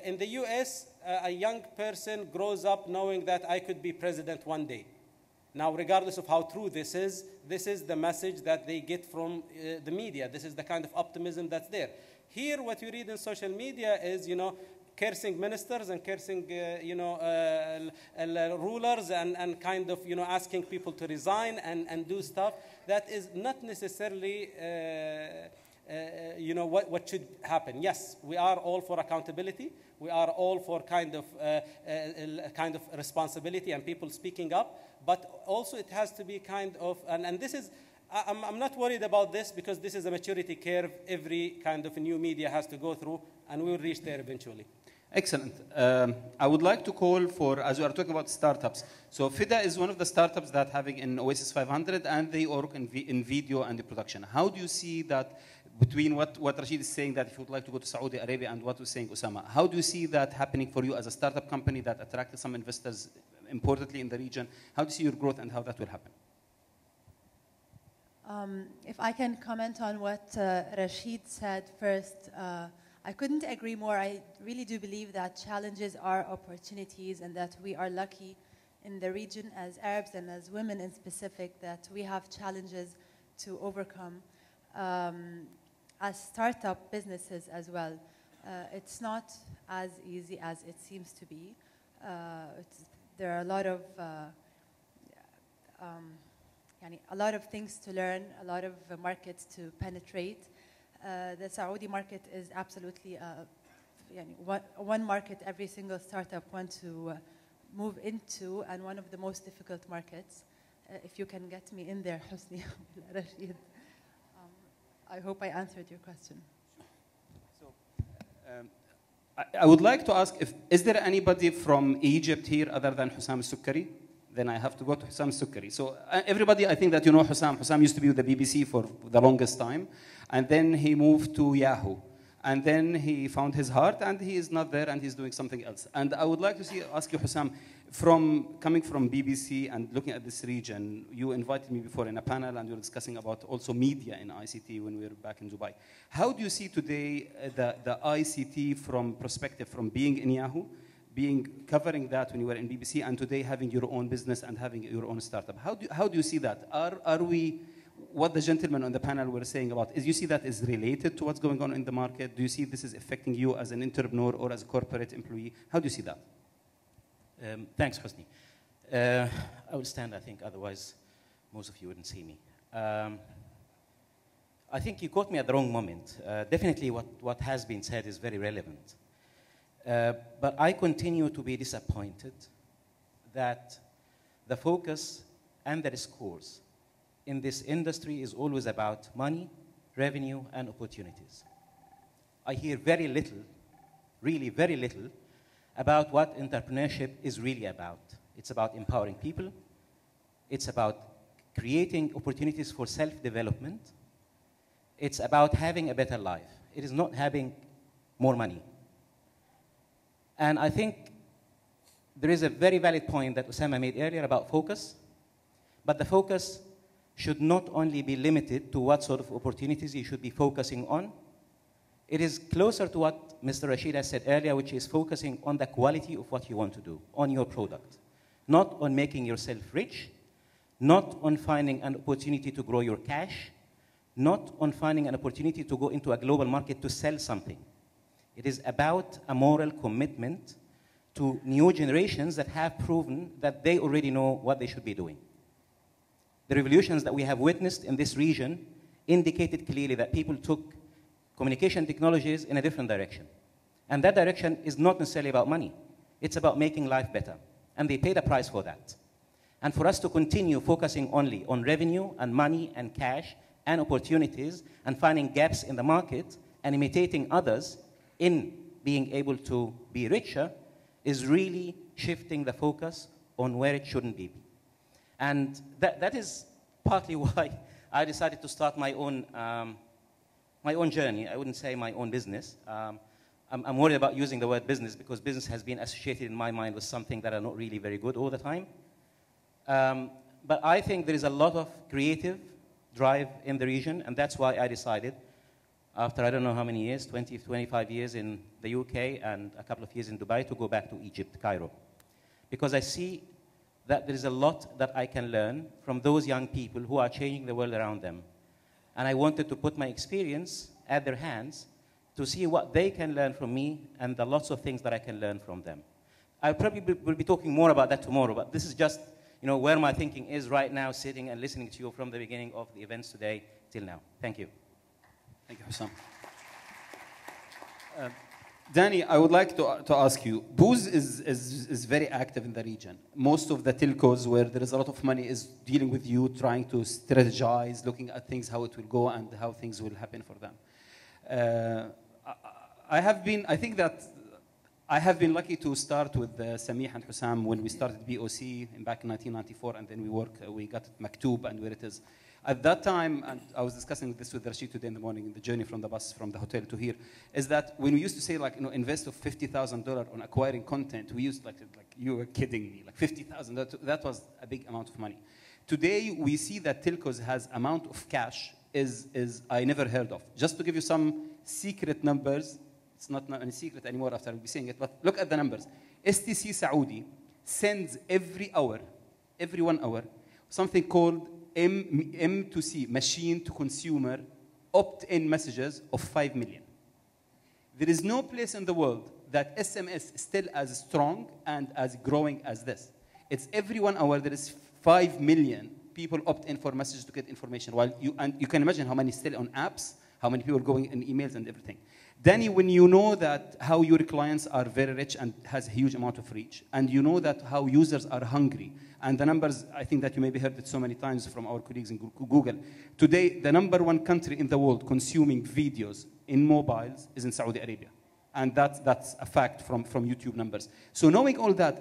in the US, a young person grows up knowing that I could be president one day. Now, regardless of how true this is the message that they get from the media. This is the kind of optimism that's there. Here, what you read in social media is, cursing ministers and cursing, rulers and kind of, asking people to resign and do stuff that is not necessarily, what should happen. Yes, we are all for accountability. We are all for kind of responsibility and people speaking up. But also it has to be kind of, and this is, I'm not worried about this because this is a maturity curve every kind of new media has to go through, and we'll reach there eventually. Excellent. I would like to call for, as we are talking about startups, so FIDA is one of the startups that having an Oasis 500, and they work in video and the production. How do you see that between what Rashid is saying, that if you would like to go to Saudi Arabia, and what was saying Osama? How do you see that happening for you as a startup company that attracted some investors importantly in the region? How do you see your growth and how that will happen? If I can comment on what Rashid said first, I couldn't agree more. I really do believe that challenges are opportunities, and that we are lucky in the region as Arabs and as women in specific that we have challenges to overcome. As startup businesses as well, it's not as easy as it seems to be. There are a lot of things to learn, a lot of markets to penetrate. The Saudi market is absolutely one market every single startup wants to move into, and one of the most difficult markets. If you can get me in there, Hosni, Rashid. I hope I answered your question. So, I would like to ask, is there anybody from Egypt here other than Hussam Sukkari? Then I have to go to Hussam Sukkari. So everybody, I think that you know Hussam. Hussam used to be with the BBC for the longest time. And then he moved to Yahoo. And then he found his heart, and he is not there, and he's doing something else. And I would like to ask you, Hussam, coming from BBC and looking at this region, you invited me before in a panel, and you were discussing about also media in ICT when we were back in Dubai. How do you see today the ICT from perspective, from being in Yahoo, covering that when you were in BBC, and today having your own business and having your own startup? How do you see that? Are we, what the gentlemen on the panel were saying about, is you see that is related to what's going on in the market? Do you see this is affecting you as an entrepreneur or as a corporate employee? How do you see that? Thanks, Hosni. I will stand, I think, otherwise most of you wouldn't see me. I think you caught me at the wrong moment. Definitely what has been said is very relevant. But I continue to be disappointed that the focus and the discourse in this industry is always about money, revenue, and opportunities. I hear very little, really very little, about what entrepreneurship is really about. It's about empowering people. It's about creating opportunities for self-development. It's about having a better life. It is not having more money. And I think there is a very valid point that Osama made earlier about focus, but the focus should not only be limited to what sort of opportunities you should be focusing on. It is closer to what Mr. Rashid has said earlier, which is focusing on the quality of what you want to do, on your product, not on making yourself rich, not on finding an opportunity to grow your cash, not on finding an opportunity to go into a global market to sell something. It is about a moral commitment to new generations that have proven that they already know what they should be doing. The revolutions that we have witnessed in this region indicated clearly that people took communication technologies in a different direction. And that direction is not necessarily about money. It's about making life better. And they paid a price for that. And for us to continue focusing only on revenue and money and cash and opportunities and finding gaps in the market and imitating others in being able to be richer is really shifting the focus on where it shouldn't be. And that is partly why I decided to start my own journey. I wouldn't say my own business. I'm worried about using the word business because business has been associated in my mind with something that are not really very good all the time. But I think there is a lot of creative drive in the region, and that's why I decided, after I don't know how many years, 20, 25 years in the UK and a couple of years in Dubai, to go back to Egypt, Cairo. Because I see that there is a lot that I can learn from those young people who are changing the world around them. And I wanted to put my experience at their hands to see what they can learn from me and the lots of things that I can learn from them. I probably will be talking more about that tomorrow, but this is just where my thinking is right now, sitting and listening to you from the beginning of the events today till now. Thank you. Thank you, Hussam. Danny, I would like to ask you, Booz is very active in the region. Most of the telcos where there is a lot of money is dealing with you, trying to strategize, looking at things, how it will go and how things will happen for them. I think that I have been lucky to start with Samih and Hussam when we started BOC back in 1994, and then we got Maktoub and where it is. At that time, and I was discussing this with Rashid today in the morning, the journey from the bus from the hotel to here, is that when we used to say invest of $50,000 on acquiring content, we used like you were kidding me, like $50,000. That was a big amount of money. Today we see that telcos has amount of cash is I never heard of. Just to give you some secret numbers, it's not any secret anymore after I'll be saying it, but look at the numbers. STC Saudi sends every 1 hour, something called M2C, machine to consumer, opt-in messages of 5 million. There is no place in the world that SMS is still as strong and as growing as this. It's every 1 hour there is 5 million people opt in for messages to get information. And you can imagine how many still on apps, how many people going in emails and everything. Danny, when you know that how your clients are very rich and has a huge amount of reach, and you know that how users are hungry, and the numbers, I think that you maybe heard it so many times from our colleagues in Google. Today, the #1 country in the world consuming videos in mobiles is in Saudi Arabia. And that's a fact from YouTube numbers. So knowing all that,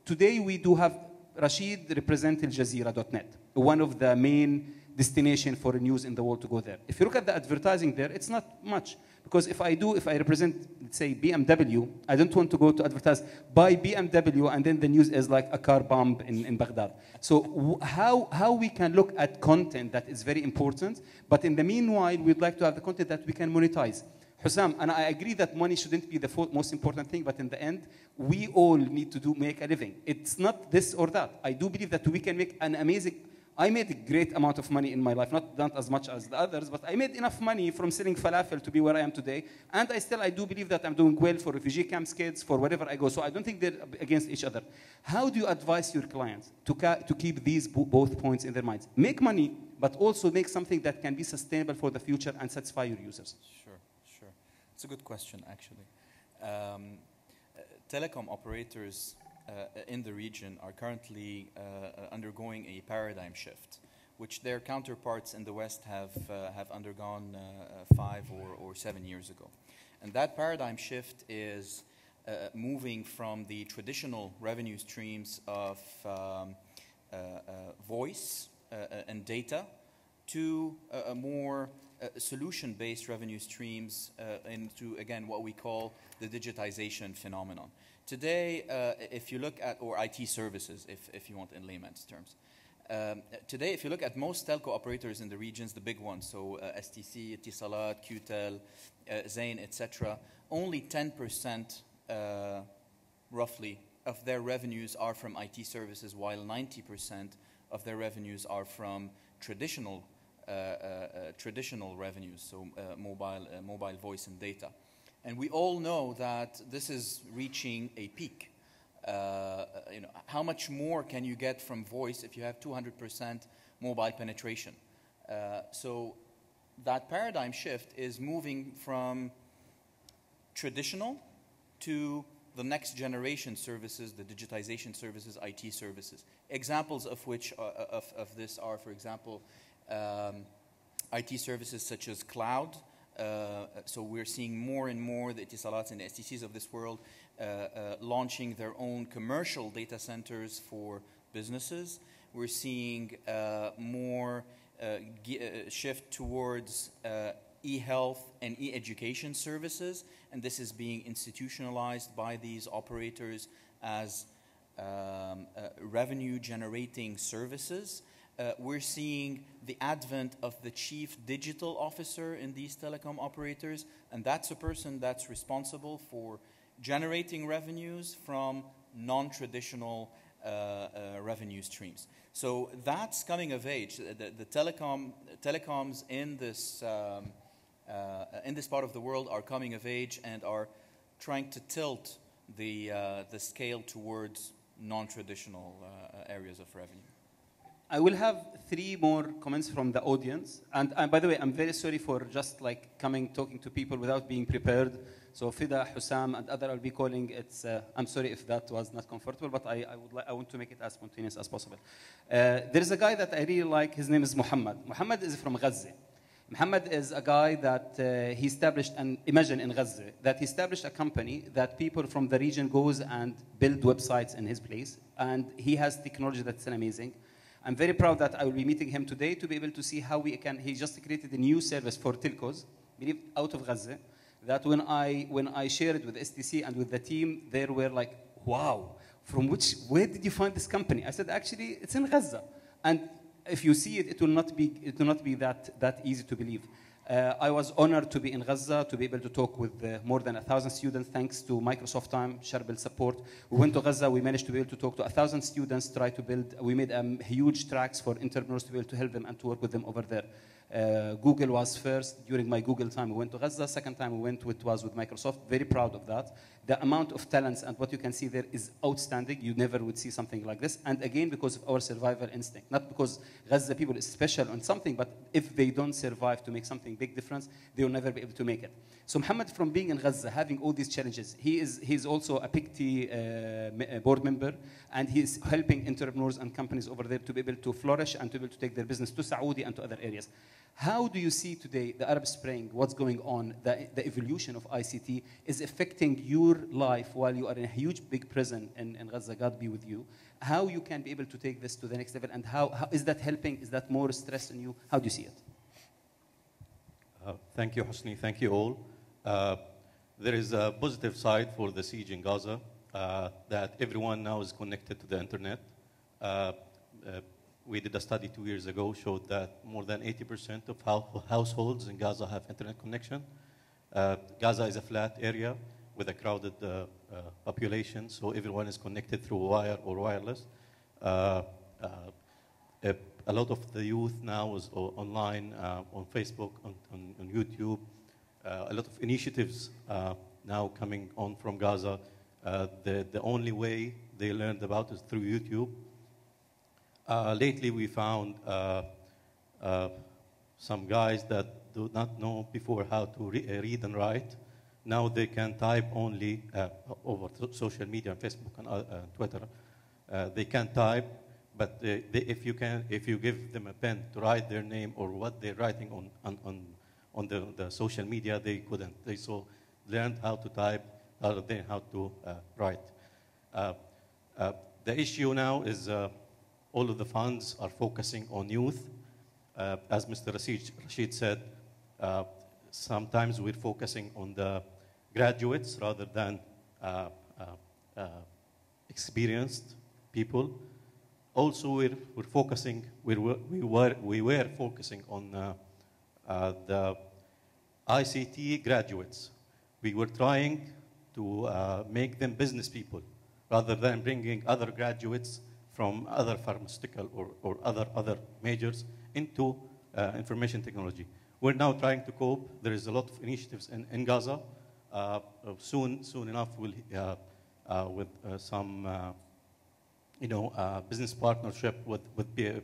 today we do have Rashid represent aljazeera.net, one of the main destination for news in the world to go there. If you look at the advertising there, it's not much. Because if I represent, let's say, BMW, I don't want to go to advertise, buy BMW, and then the news is like a car bomb in Baghdad. So how we can look at content that is very important, but in the meanwhile, we'd like to have the content that we can monetize. Hussam, and I agree that money shouldn't be the most important thing, but in the end, we all need to make a living. It's not this or that. I do believe that we can make an amazing I made a great amount of money in my life, not as much as the others, but I made enough money from selling falafel to be where I am today. And I do believe that I'm doing well for refugee camps kids, for wherever I go. So I don't think they're against each other. How do you advise your clients to keep these both points in their minds? Make money, but also make something that can be sustainable for the future and satisfy your users. Sure. It's a good question, actually. Telecom operators in the region are currently undergoing a paradigm shift, which their counterparts in the West have undergone 5 or 7 years ago. And that paradigm shift is moving from the traditional revenue streams of voice and data to a more solution-based revenue streams into, again, what we call the digitization phenomenon. Today, if you look at, or IT services, if you want in layman's terms. Today, if you look at most telco operators in the regions, the big ones, so STC, Etisalat, QTEL, Zain, etc., only 10% roughly of their revenues are from IT services, while 90% of their revenues are from traditional revenues, so mobile voice and data. And we all know that this is reaching a peak. How much more can you get from voice if you have 200% mobile penetration? So that paradigm shift is moving from traditional to the next generation services, the digitization services, IT services. Examples of which of this are, for example, IT services such as cloud. So we're seeing more and more the Etisalats and the STCs of this world launching their own commercial data centers for businesses. We're seeing more shift towards e-health and e-education services, and this is being institutionalized by these operators as revenue-generating services. We're seeing the advent of the chief digital officer in these telecom operators, and that's a person that's responsible for generating revenues from non-traditional revenue streams. So that's coming of age. The telecoms in this part of the world are coming of age and are trying to tilt the scale towards non-traditional areas of revenue. I will have 3 more comments from the audience. And by the way, I'm very sorry for just like talking to people without being prepared. So Fida, Hussam, and other I'll be calling. I'm sorry if that was not comfortable, but I want to make it as spontaneous as possible. There's a guy that I really like. His name is Muhammad. Muhammad is from Gaza. Muhammad is a guy that he established, and imagine in Gaza, that he established a company that people from the region goes and build websites in his place. And he has technology that's amazing. I'm very proud that I will be meeting him today to be able to see how we can. He just created a new service for telcos, out of Gaza. That when I shared it with STC and with the team, they were like, "Wow, where did you find this company?" I said, "Actually, it's in Gaza." And if you see it, it will not be that easy to believe. I was honored to be in Gaza, to be able to talk with more than 1,000 students, thanks to Microsoft Time, Sharbil support. We went to Gaza, we managed to be able to talk to 1,000 students, we made huge tracks for entrepreneurs to be able to help them and to work with them over there. Google was first. During my Google time, we went to Gaza. Second time we went was with Microsoft. Very proud of that. The amount of talents and what you can see there is outstanding. You never would see something like this. And again, because of our survival instinct. Not because Gaza people is special on something, but if they don't survive to make something big difference, they will never be able to make it. So Muhammad, from being in Gaza, having all these challenges, he's also a PICTI board member, and he's helping entrepreneurs and companies over there to be able to flourish and to be able to take their business to Saudi and to other areas. How do you see today the Arab Spring, what's going on, the evolution of ICT is affecting your life while you are in a huge, big prison in Gaza, God be with you? How you can be able to take this to the next level, and how is that helping? Is that more stress on you? How do you see it? Thank you, Husni. Thank you all. There is a positive side for the siege in Gaza, that everyone now is connected to the internet. We did a study 2 years ago, showed that more than 80% of households in Gaza have internet connection. Gaza is a flat area with a crowded population, so everyone is connected through wire or wireless. a lot of the youth now is online, on Facebook, on YouTube. A lot of initiatives now coming on from Gaza. The only way they learned about is through YouTube. Lately, we found some guys that do not know before how to read and write. Now they can type only over social media, Facebook and Twitter. They can type, but if you give them a pen to write their name or what they're writing on the social media, they couldn't. They learned how to type rather than how to write. The issue now is all of the funds are focusing on youth. As Mr. Rashid said, sometimes we're focusing on the graduates rather than experienced people. Also, we were focusing on the ICT graduates. We were trying to make them business people rather than bringing other graduates from other pharmaceutical or other majors into information technology. We're now trying to cope. There is a lot of initiatives in Gaza. Soon enough, we'll with some business partnership with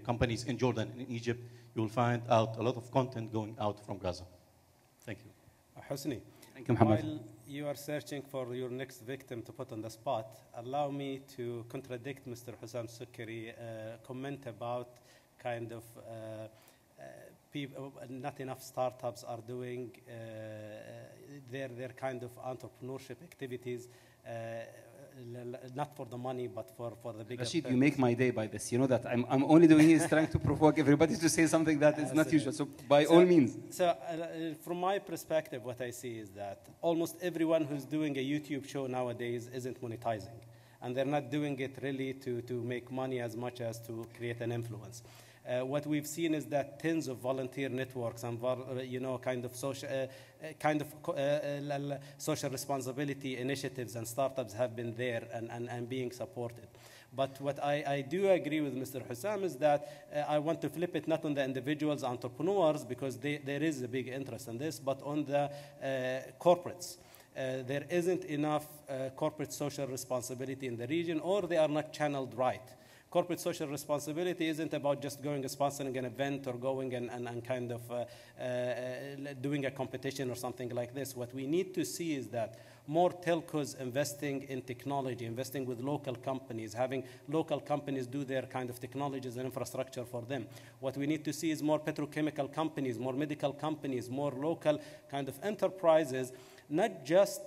companies in Jordan and in Egypt. You will find out a lot of content going out from Gaza. Thank you. Hosni, Thank you, Mohammed. while you are searching for your next victim to put on the spot, allow me to contradict Mr. Hussam Sukkari comment about kind of not enough startups are doing their kind of entrepreneurship activities, not for the money, but for the bigger Rashid, purpose. you make my day by this. You know that I'm only doing this trying to provoke everybody to say something that is not usual. So by all means. So from my perspective, what I see is that almost everyone who's doing a YouTube show nowadays isn't monetizing. And they're not doing it really to make money as much as to create an influence. What we've seen is that tens of volunteer networks and kind of social responsibility initiatives and startups have been there and being supported. But what I do agree with Mr. Hussam is that I want to flip it not on the individuals, entrepreneurs, because there is a big interest in this, but on the corporates. There isn't enough corporate social responsibility in the region, or they are not channeled right. Corporate social responsibility isn't about just going and sponsoring an event or going and kind of doing a competition or something like this. What we need to see is that more telcos investing in technology, investing with local companies, having local companies do their kind of technologies and infrastructure for them. What we need to see is more petrochemical companies, more medical companies, more local kind of enterprises, not just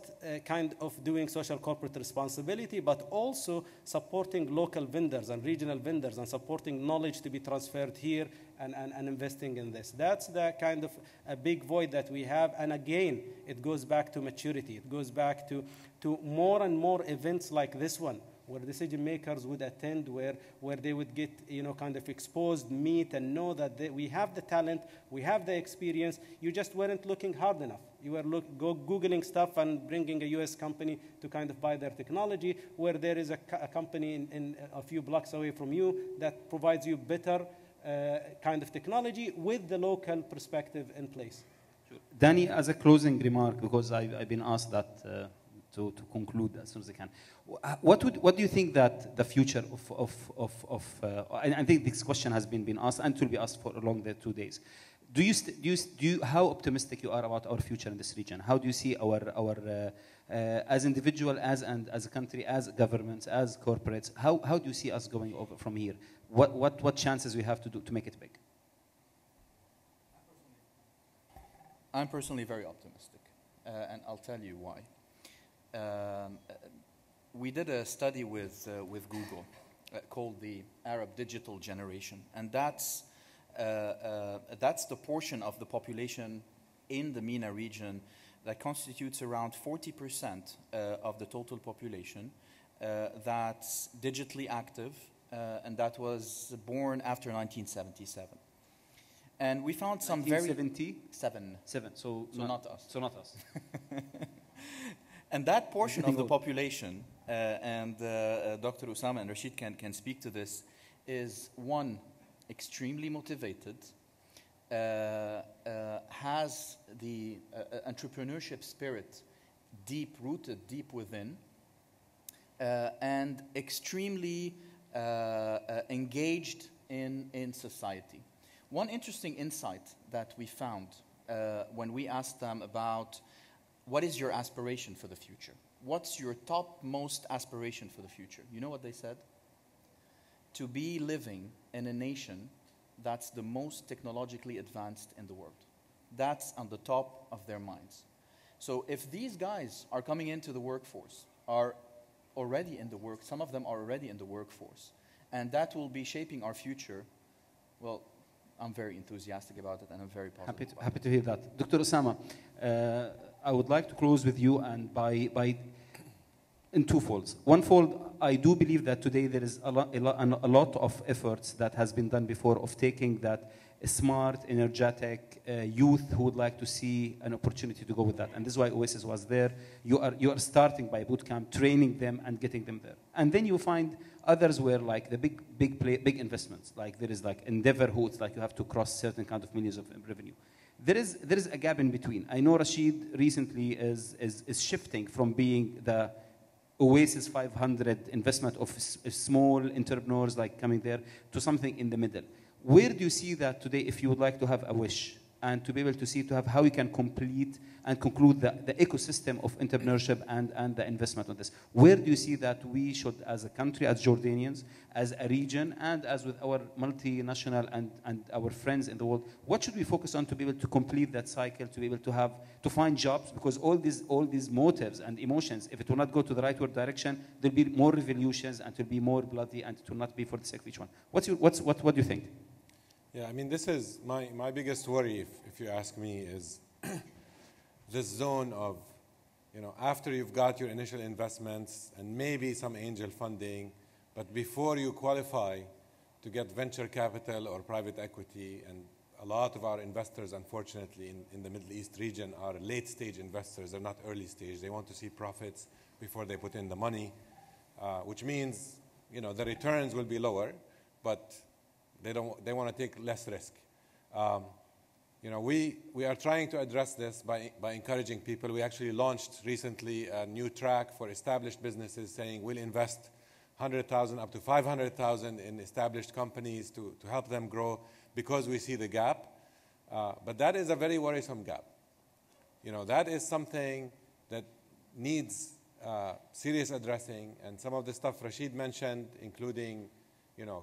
kind of doing social corporate responsibility, but also supporting local vendors and regional vendors and supporting knowledge to be transferred here and investing in this. That's the kind of a big void that we have. And again, it goes back to maturity. It goes back to more and more events like this one, where decision makers would attend, where they would get kind of exposed, meet, and know that we have the talent, we have the experience. You just weren't looking hard enough. You were Googling stuff and bringing a US company to kind of buy their technology, where there is a company in a few blocks away from you that provides you better kind of technology with the local perspective in place. Sure. Danny, as a closing remark, because I've been asked that to conclude as soon as I can. What do you think that the future of and I think this question has been asked and will be asked for along the 2 days. How optimistic you are about our future in this region? How do you see our as individual, as a country, as governments, as corporates? How do you see us going over from here? What chances we have to make it big? I'm personally very optimistic, and I'll tell you why. We did a study with Google called the Arab Digital Generation, and that's the portion of the population in the MENA region that constitutes around 40% of the total population that's digitally active, and that was born after 1977. And we found some very... 1977. So not us. So not us. And that portion of the population, and Dr. Usama and Rashid can speak to this, is one, extremely motivated, has the entrepreneurship spirit deep-rooted, deep within, and extremely engaged in society. One interesting insight that we found when we asked them about what is your aspiration for the future? What's your topmost aspiration for the future? You know what they said? To be living in a nation that's the most technologically advanced in the world. That's on the top of their minds. So if these guys are coming into the workforce, are already in the work, some of them are already in the workforce, and that will be shaping our future, well, I'm very enthusiastic about it, and I'm very positive. Happy to hear that. Dr. Osama, I would like to close with you, and by in two folds. One fold, I do believe that today there is a lot of efforts that has been done before of taking that smart, energetic youth who would like to see an opportunity to go with that. And this is why Oasis was there. You are starting by bootcamp, training them and getting them there. And then you find others where like the big investments, like there is like Endeavor, who it's like you have to cross certain kind of millions of revenue. There is a gap in between. I know Rashid recently is shifting from being the Oasis 500 investment of small entrepreneurs like coming there to something in the middle. Where do you see that today if you would like to have a wish and to be able to see to have how we can complete and conclude the ecosystem of entrepreneurship and the investment on this? Where do you see that we should, as a country, as Jordanians, as a region, and as with our multinational and our friends in the world, what should we focus on to be able to complete that cycle, to be able to find jobs? Because all these motives and emotions, if it will not go to the rightward direction, there'll be more revolutions and it will be more bloody, and it will not be for the sake of each one. What do you think? Yeah, I mean, this is my biggest worry, if you ask me, is this zone of, after you've got your initial investments and maybe some angel funding, but before you qualify to get venture capital or private equity, and a lot of our investors, unfortunately, in the Middle East region are late-stage investors. They're not early stage. They want to see profits before they put in the money, which means, the returns will be lower, but they want to take less risk. We are trying to address this by encouraging people. We actually launched recently a new track for established businesses saying we'll invest $100,000 up to $500,000 in established companies to help them grow because we see the gap. But that is a very worrisome gap. That is something that needs serious addressing. And some of the stuff Rashid mentioned, including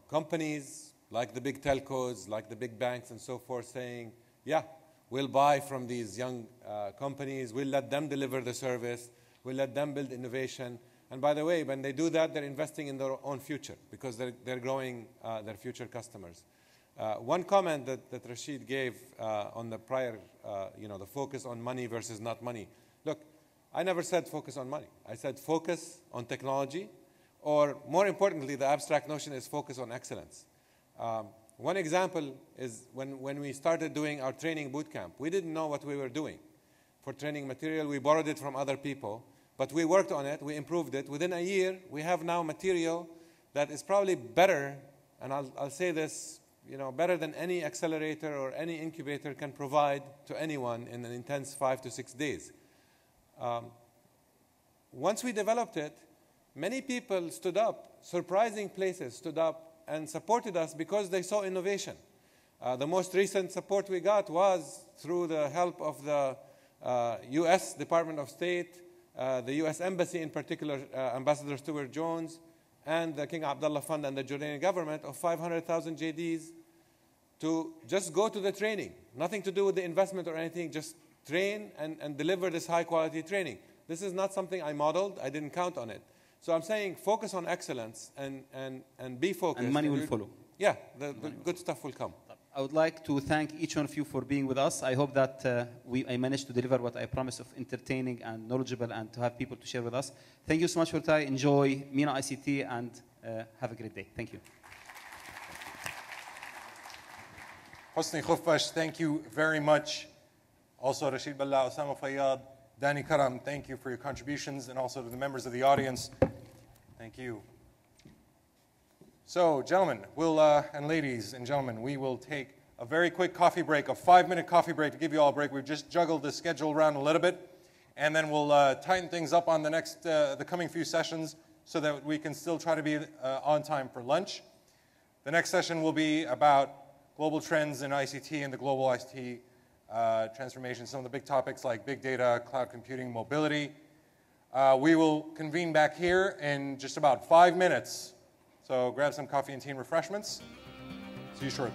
companies like the big telcos, like the big banks and so forth, saying, yeah, we'll buy from these young companies, we'll let them deliver the service, we'll let them build innovation. And by the way, when they do that, they're investing in their own future because they're growing their future customers. One comment that Rashid gave on the prior, the focus on money versus not money. Look, I never said focus on money. I said focus on technology, or more importantly, the abstract notion is focus on excellence. One example is when we started doing our training bootcamp, we didn't know what we were doing. For training material, we borrowed it from other people, but we worked on it, we improved it. Within a year, we have now material that is probably better, and I'll say this, better than any accelerator or any incubator can provide to anyone in an intense 5 to 6 days. Once we developed it, many people stood up, surprising places stood up and supported us because they saw innovation. The most recent support we got was through the help of the U.S. Department of State, the U.S. Embassy in particular, Ambassador Stuart Jones, and the King Abdullah Fund and the Jordanian government of 500,000 JDs to just go to the training. Nothing to do with the investment or anything, just train and deliver this high-quality training. This is not something I modeled. I didn't count on it. So I'm saying focus on excellence and be focused. And money will follow. Yeah, the good stuff will come. I would like to thank each one of you for being with us. I hope that I managed to deliver what I promised of entertaining and knowledgeable and to have people to share with us. Thank you so much for today. Enjoy MENA ICT and have a great day. Thank you. Hosni Khuffash, thank you very much. Also Rashid Billah, Osama Fayyad, Danny Karam, thank you for your contributions, and also to the members of the audience, thank you. So, gentlemen, and ladies and gentlemen, we will take a very quick coffee break, a 5-minute coffee break to give you all a break. We've just juggled the schedule around a little bit, and then we'll tighten things up on the coming few sessions so that we can still try to be on time for lunch. The next session will be about global trends in ICT and the global ICT transformation, some of the big topics like big data, cloud computing, mobility. We will convene back here in just about 5 minutes. So grab some coffee and tea and refreshments. See you shortly.